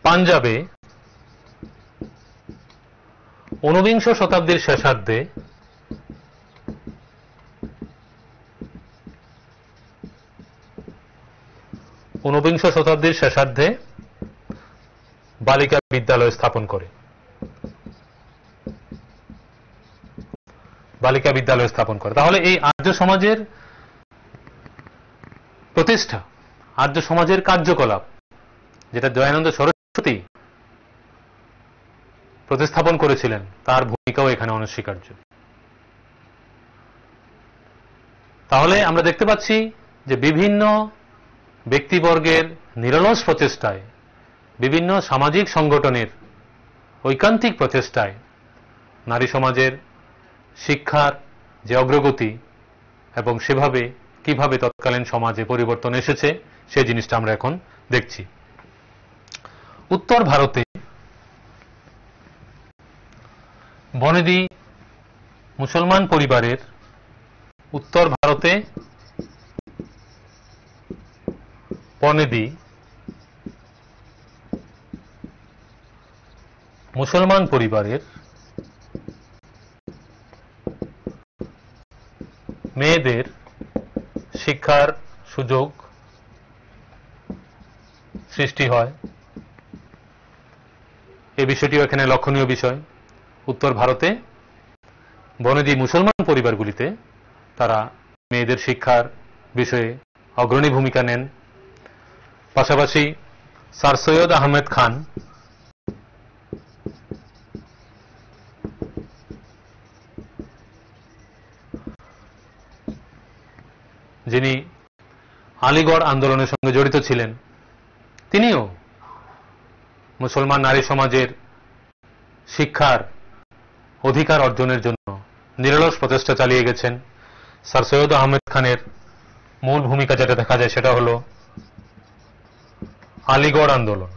পাঞ্জাবে ঊনবিংশ শতাব্দীর শেষার্ধে বালিকা বিদ্যালয় স্থাপন করে। তাহলে এই আর্য সমাজের প্রতিষ্ঠা, আর্য সমাজের কার্যকলাপ যেটা দয়ানন্দ সরস্বতী প্রতিস্থাপন করেছিলেন তার ভূমিকাও এখানে অনস্বীকার্য। তাহলে আমরা দেখতে পাচ্ছি যে বিভিন্ন ব্যক্তিবর্গের নিরলস প্রচেষ্টায়, বিভিন্ন সামাজিক সংগঠনের ঐকান্তিক প্রচেষ্টায় নারী সমাজের শিক্ষার যে অগ্রগতি এবং সেভাবে কিভাবে তৎকালীন সমাজে পরিবর্তন এসেছে সেই জিনিসটা আমরা এখন দেখছি। উত্তর ভারতে বনেদি মুসলমান পরিবারের মেয়েদের শিক্ষার সুযোগ সৃষ্টি হয়, এই বিষয়টিও এখানে লক্ষণীয় বিষয়। উত্তর ভারতে বনেদি মুসলমান পরিবারগুলিতে তারা মেয়েদের শিক্ষার বিষয়ে অগ্রণী ভূমিকা নেন। পাশাপাশি স্যার সৈয়দ আহমেদ খান যিনি আলিগড় আন্দোলনের সঙ্গে জড়িত ছিলেন, তিনিও মুসলমান নারী সমাজের শিক্ষার অধিকার অর্জনের জন্য নিরলস প্রচেষ্টা চালিয়ে গেছেন। স্যার সৈয়দ আহমেদ খানের মূল ভূমিকা যেটা দেখা যায় সেটা হল আলিগড় আন্দোলন।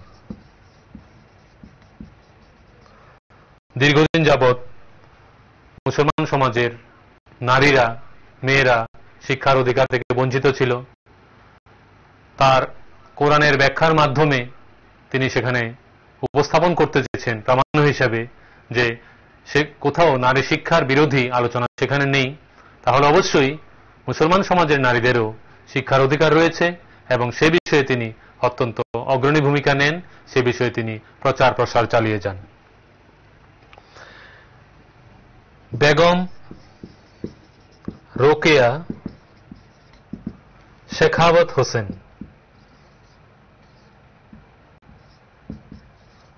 দীর্ঘদিন যাবৎ মুসলমান সমাজের নারীরা, মেয়েরা শিক্ষার অধিকার থেকে বঞ্চিত ছিল। তার কোরআনের ব্যাখ্যার মাধ্যমে তিনি সেখানে উপস্থাপন করতে চেয়েছেন প্রামাণ্য হিসাবে যে সে কোথাও নারী শিক্ষার বিরোধী আলোচনা সেখানে নেই, তাহলে অবশ্যই মুসলমান সমাজের নারীদেরও শিক্ষার অধিকার রয়েছে এবং সে বিষয়ে তিনি অত্যন্ত অগ্রণী ভূমিকা নেন, সে বিষয়ে তিনি প্রচার প্রসার চালিয়ে যান। বেগম রোকেয়া শেখাওয়াত হোসেন।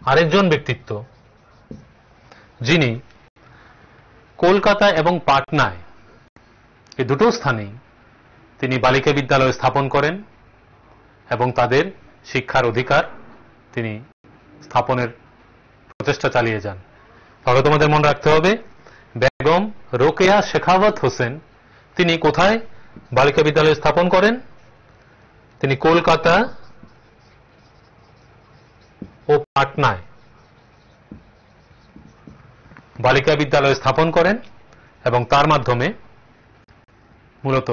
আরেকজন ব্যক্তিত্ব যিনি কলকাতা এবং পাটনায় এই দুটো স্থানেই তিনি বালিকা বিদ্যালয় স্থাপন করেন এবং তাদের শিক্ষার অধিকার তিনি স্থাপনের প্রচেষ্টা চালিয়ে যান। তাহলে তোমাদের মনে রাখতে হবে বেগম রোকেয়া শেখাওয়াত হোসেন তিনি কোথায় বালিকা বিদ্যালয় স্থাপন করেন? তিনি কলকাতা ও পাটনায় বালিকা বিদ্যালয় স্থাপন করেন এবং তার মাধ্যমে মূলত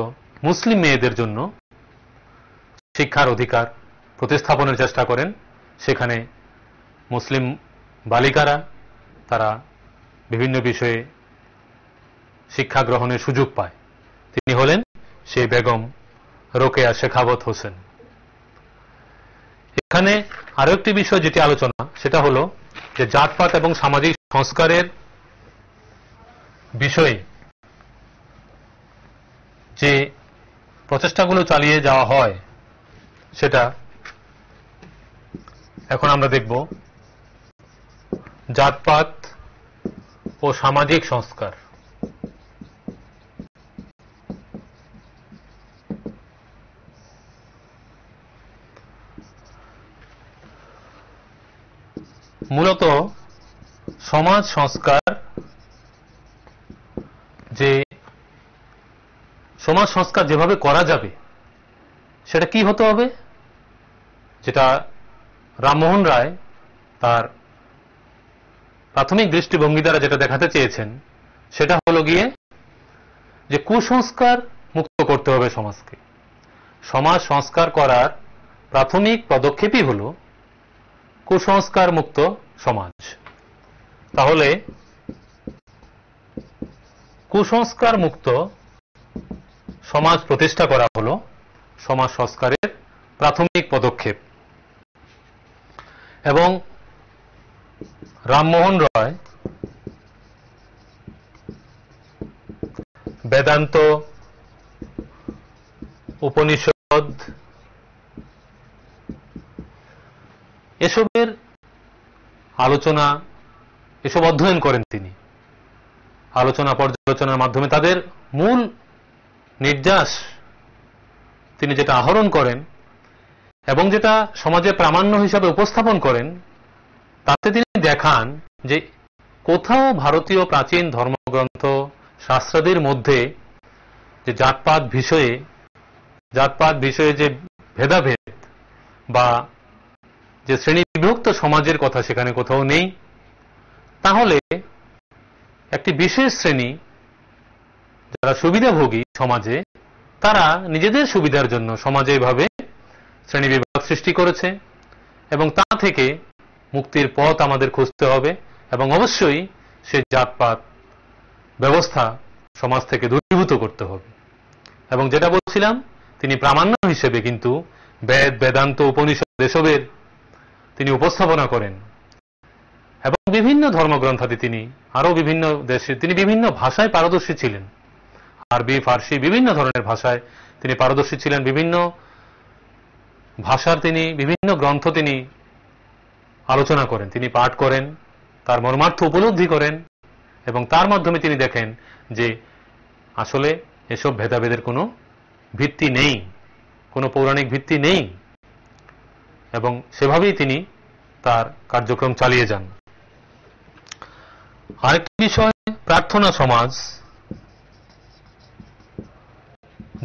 মুসলিম মেয়েদের জন্য শিক্ষার অধিকার প্রতিস্থাপনের চেষ্টা করেন। সেখানে মুসলিম বালিকারা তারা বিভিন্ন বিষয়ে শিক্ষা গ্রহণের সুযোগ পায়। তিনি হলেন সেই বেগম রোকেয়া শেখাওয়াত হোসেন। এখানে আরো একটি বিষয় যেটি আলোচনা সেটা হলো যে জাতপাত এবং সামাজিক সংস্কারের বিষয়ে যে প্রচেষ্টাগুলো চালিয়ে যাওয়া হয় সেটা এখন আমরা দেখব। জাতপাত ও সামাজিক সংস্কার। মূলত সমাজ সংস্কার যে সমাজ সংস্কার যেভাবে করা যাবে সেটা কি হতে হবে, যেটা রামমোহন রায় তার প্রাথমিক দৃষ্টিভঙ্গি দ্বারা যেটা দেখাতে চেয়েছেন সেটা হলো গিয়ে যে কুসংস্কার মুক্ত করতে হবে সমাজকে। সমাজ সংস্কার করার প্রাথমিক পদক্ষেপই হলো কুসংস্কার মুক্ত সমাজ। তাহলে কুসংস্কার মুক্ত সমাজ প্রতিষ্ঠা করা হলো সমাজ সংস্কারের প্রাথমিক পদক্ষেপ। এবং রামমোহন রায় বেদান্ত, উপনিষদ এসবের আলোচনা, এসব অধ্যয়ন করেন তিনি। আলোচনা পর্যালোচনার মাধ্যমে তাদের মূল নির্যাস তিনি যেটা আহরণ করেন এবং যেটা সমাজে প্রামাণ্য হিসাবে উপস্থাপন করেন তাতে তিনি দেখান যে কোথাও ভারতীয় প্রাচীন ধর্মগ্রন্থ শাস্ত্রাদির মধ্যে যে জাতপাত বিষয়ে যে ভেদাভেদ বা যে শ্রেণী বিভক্ত সমাজের কথা সেখানে কোথাও নেই। তাহলে একটি বিশেষ শ্রেণী যারা সুবিধাভোগী সমাজে তারা নিজেদের সুবিধার জন্য সমাজে এভাবে শ্রেণী বিভাগ সৃষ্টি করেছে এবং তা থেকে মুক্তির পথ আমাদের খুঁজতে হবে এবং অবশ্যই সেই জাতপাত ব্যবস্থা সমাজ থেকে দূরীভূত করতে হবে। এবং যেটা বলছিলাম তিনি প্রামাণ্য হিসেবে কিন্তু বেদ, বেদান্ত, উপনিষদ এসবের তিনি উপস্থাপনা করেন এবং বিভিন্ন ধর্মগ্রন্থাদি তিনি আরো বিভিন্ন দেশে তিনি বিভিন্ন ভাষায় পারদর্শী ছিলেন। আরবি, ফার্সি বিভিন্ন ধরনের ভাষায় তিনি পারদর্শী ছিলেন। বিভিন্ন ভাষার তিনি বিভিন্ন গ্রন্থ তিনি আলোচনা করেন, তিনি পাঠ করেন, তার মর্মার্থ উপলব্ধি করেন এবং তার মাধ্যমে তিনি দেখেন যে আসলে এসব ভেদাভেদের কোনো ভিত্তি নেই, কোনো পৌরাণিক ভিত্তি নেই এবং সেভাবেই তিনি তার কার্যক্রম চালিয়ে যান। আরেকটি বিষয় প্রার্থনা সমাজ,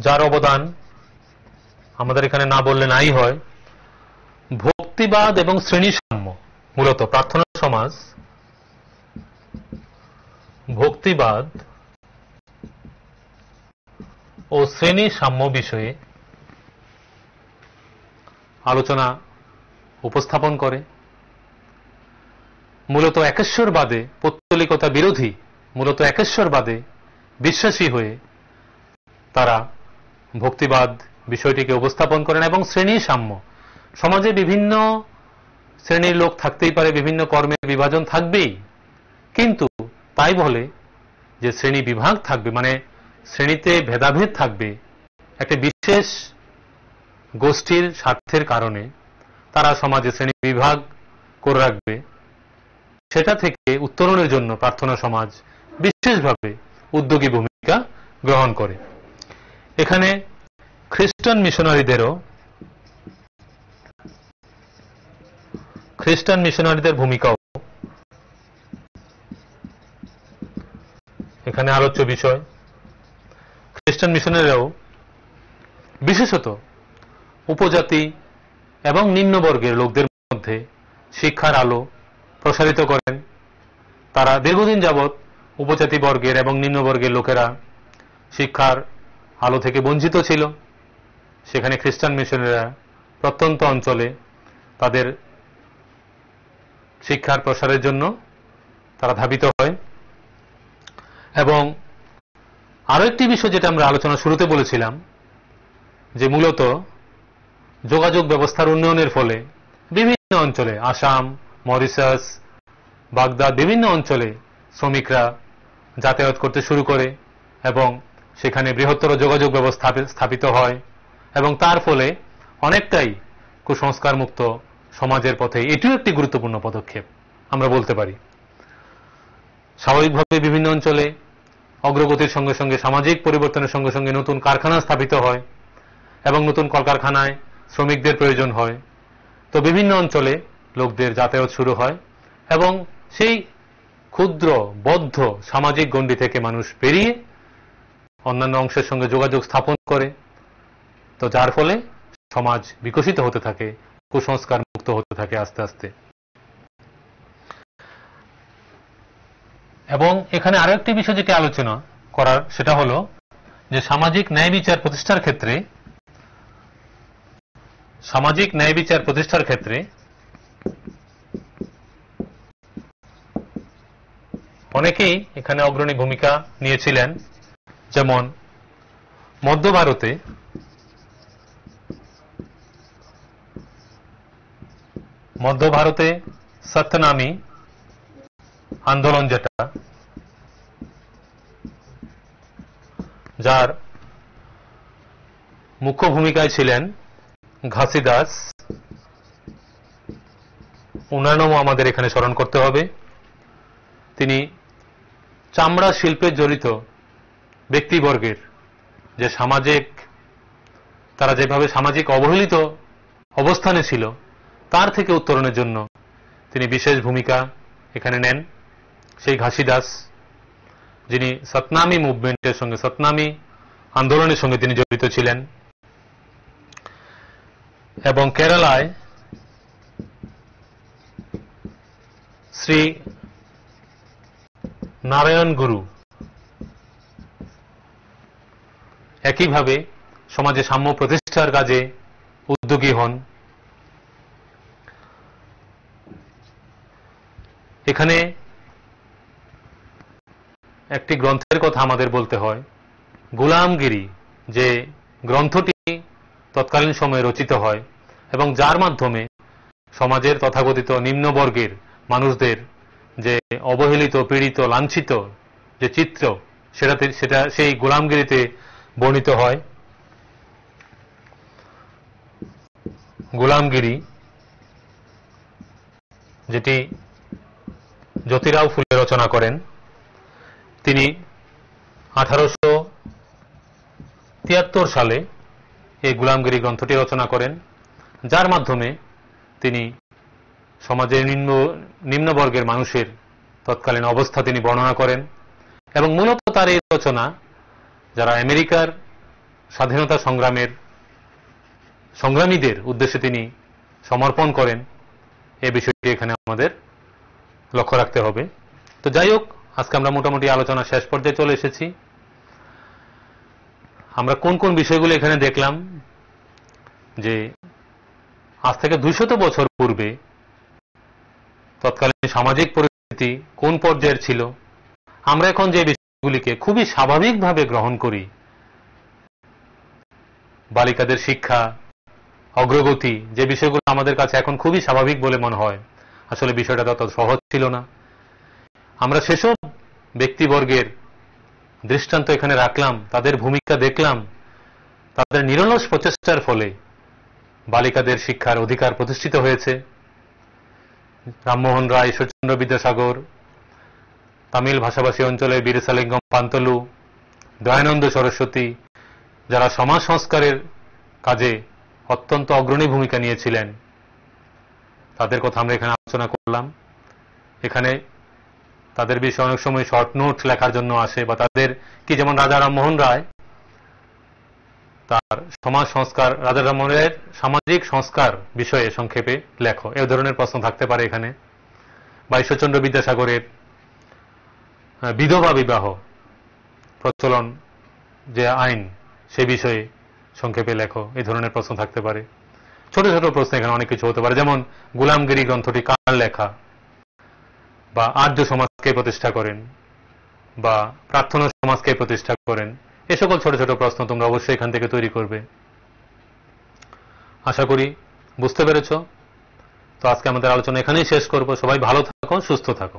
যার অবদান আমাদের এখানে না বললে নাই হয়। ভক্তিবাদ এবং শ্রেণী সাম্য, মূলত প্রার্থনা সমাজ ভক্তিবাদ ও শ্রেণী সাম্য বিষয়ে আলোচনা উপস্থাপন করে। মূলত একেশ্বরবাদে, পৌত্তলিকতা বিরোধী, মূলত একেশ্বরবাদে বিশ্বাসী হয়ে তারা ভক্তিবাদ বিষয়টিকে উপস্থাপন করেন এবং শ্রেণী সাম্য, সমাজে বিভিন্ন শ্রেণীর লোক থাকতেই পারে, বিভিন্ন কর্মের বিভাজন থাকবেই, কিন্তু তাই বলে যে শ্রেণী বিভাগ থাকবে, মানে শ্রেণীতে ভেদাভেদ থাকবে একটা বিশেষ গোষ্ঠীর স্বার্থের কারণে, তারা সমাজে শ্রেণী বিভাগ করে রাখবে, সেটা থেকে উত্তরণের জন্য প্রার্থনা সমাজ বিশেষভাবে উদ্যোগী ভূমিকা গ্রহণ করে। এখানে খ্রিস্টান মিশনারিদের ভূমিকাও এখানে আলোচ্য বিষয়। খ্রিস্টান মিশনারিরাও বিশেষত উপজাতি এবং নিম্নবর্গের লোকদের মধ্যে শিক্ষার আলো প্রসারিত করেন। তারা দীর্ঘদিন যাবৎ উপজাতি বর্গের এবং নিম্নবর্গের লোকেরা শিক্ষার আলো থেকে বঞ্চিত ছিল। সেখানে খ্রিস্টান মিশনারিরা প্রত্যন্ত অঞ্চলে তাদের শিক্ষার প্রসারের জন্য তারা ধাবিত হয়। এবং আরো একটি বিষয় যেটা আমরা আলোচনা শুরুতে বলেছিলাম, যে মূলত যোগাযোগ ব্যবস্থার উন্নয়নের ফলে বিভিন্ন অঞ্চলে, আসাম, মরিশাস, বাগদাদ, বিভিন্ন অঞ্চলে শ্রমিকরা যাতায়াত করতে শুরু করে এবং সেখানে বৃহত্তর যোগাযোগ ব্যবস্থা স্থাপিত হয় এবং তার ফলে অনেকটাই কুসংস্কার মুক্ত সমাজের পথে এটিও একটি গুরুত্বপূর্ণ পদক্ষেপ আমরা বলতে পারি। স্বাভাবিকভাবে বিভিন্ন অঞ্চলে অগ্রগতির সঙ্গে সঙ্গে সামাজিক পরিবর্তনের সঙ্গে সঙ্গে নতুন কারখানা স্থাপিত হয় এবং নতুন কলকারখানায় শ্রমিকদের প্রয়োজন হয়। তো বিভিন্ন অঞ্চলে লোকদের যাতায়াত শুরু হয় এবং সেই ক্ষুদ্র বদ্ধ সামাজিক গণ্ডি থেকে মানুষ বেরিয়ে অন্যান্য অংশের সঙ্গে যোগাযোগ স্থাপন করে। তো যার ফলে সমাজ বিকশিত হতে থাকে, কুসংস্কার মুক্ত হতে থাকে আস্তে আস্তে। এবং এখানে আরো একটি বিষয় যেটি আলোচনা করার, সেটা হলো যে সামাজিক ন্যায় বিচার প্রতিষ্ঠার ক্ষেত্রে অনেকেই এখানে অগ্রণী ভূমিকা নিয়েছিলেন। যেমন মধ্য ভারতে সত্যনামী আন্দোলন, যেটা যার মুখ্য ভূমিকায় ছিলেন ঘাসিদাস, ওনার নামও আমাদের এখানে স্মরণ করতে হবে। তিনি চামড়া শিল্পে জড়িত ব্যক্তিবর্গের যে তারা যেভাবে সামাজিক অবহেলিত অবস্থানে ছিল তার থেকে উত্তরণের জন্য তিনি বিশেষ ভূমিকা এখানে নেন। সেই ঘাসিদাস, যিনি সতনামী মুভমেন্টের সঙ্গে, সতনামী আন্দোলনের সঙ্গে তিনি জড়িত ছিলেন। এবং কেরালায় শ্রী নারায়ণ গুরু একইভাবে সমাজে সাম্য প্রতিষ্ঠার কাজে উদ্যোগী হন। এখানে একটি গ্রন্থের কথা আমাদের বলতে হয়, গোলামগিরি, যে গ্রন্থটি তৎকালীন সময়ে রচিত হয় এবং যার মাধ্যমে সমাজের তথাকথিত নিম্নবর্গের মানুষদের যে অবহেলিত, পীড়িত, লাঞ্ছিত যে চিত্র, সেটা সেই গোলামগিরিতে বর্ণিত হয়। গোলামগিরি, যেটি জ্যোতিরাও ফুলে রচনা করেন, তিনি 1873 সালে এই গোলামগিরি গ্রন্থটি রচনা করেন, যার মাধ্যমে তিনি সমাজের নিম্নবর্গের মানুষের তৎকালীন অবস্থা তিনি বর্ণনা করেন। এবং মূলত তার এই রচনা যারা আমেরিকার স্বাধীনতা সংগ্রামীদের উদ্দেশ্যে তিনি সমর্পণ করেন, এই বিষয়টি এখানে আমাদের লক্ষ্য রাখতে হবে। তো যাই হোক, আজকে আমরা মোটামুটি আলোচনা শেষ পর্যায়ে চলে এসেছি। আমরা কোন কোন বিষয়গুলো এখানে দেখলাম, যে আজ থেকে 200 বছর পূর্বে তৎকালীন সামাজিক পরিস্থিতি কোন পর্যায়ের ছিল। আমরা এখন যে বিষয়গুলিকে খুবই স্বাভাবিকভাবে গ্রহণ করি, বালিকাদের শিক্ষা, অগ্রগতি, যে বিষয়গুলো আমাদের কাছে এখন খুবই স্বাভাবিক বলে মনে হয়, আসলে বিষয়টা তত সহজ ছিল না। আমরা সেসব ব্যক্তিবর্গের দৃষ্টান্ত এখানে রাখলাম, তাদের ভূমিকা দেখলাম, তাদের নিরলস প্রচেষ্টার ফলে বালিকাদের শিক্ষার অধিকার প্রতিষ্ঠিত হয়েছে। রামমোহন রায়, ঈশ্বরচন্দ্র বিদ্যাসাগর, তামিল ভাষাভাষী অঞ্চলের বীরেশালিঙ্গম পান্তলু, দয়ানন্দ সরস্বতী, যারা সমাজ সংস্কারের কাজে অত্যন্ত অগ্রণী ভূমিকা নিয়েছিলেন, তাদের কথা আমরা এখানে আলোচনা করলাম। এখানে তাদের বিষয়ে অনেক সময় শর্ট নোট লেখার জন্য আসে, বা তাদের কি, যেমন রাজা রামমোহন রায় তার সমাজ সংস্কার, রাজা রামমোহনের সামাজিক সংস্কার বিষয়ে সংক্ষেপে লেখো, এ ধরনের প্রশ্ন থাকতে পারে এখানে। বা ঈশ্বরচন্দ্র বিদ্যাসাগরের বিধবা বিবাহ প্রচলন যে আইন, সে বিষয়ে সংক্ষেপে লেখো, এই ধরনের প্রশ্ন থাকতে পারে। ছোট ছোট প্রশ্ন এখানে অনেক কিছু হতে পারে, যেমন গোলামগিরি গ্রন্থটি কার লেখা, বা আর্য সমাজকে প্রতিষ্ঠা করেন, বা প্রার্থনা সমাজকে প্রতিষ্ঠা করেন। এ সকল ছোট ছোট প্রশ্ন তোমরা অবশ্যই এখান থেকে তৈরি করবে। আশা করি বুঝতে পেরেছ। তো আজকে আমাদের আলোচনা এখানেই শেষ করব। সবাই ভালো থাকো, সুস্থ থাকো।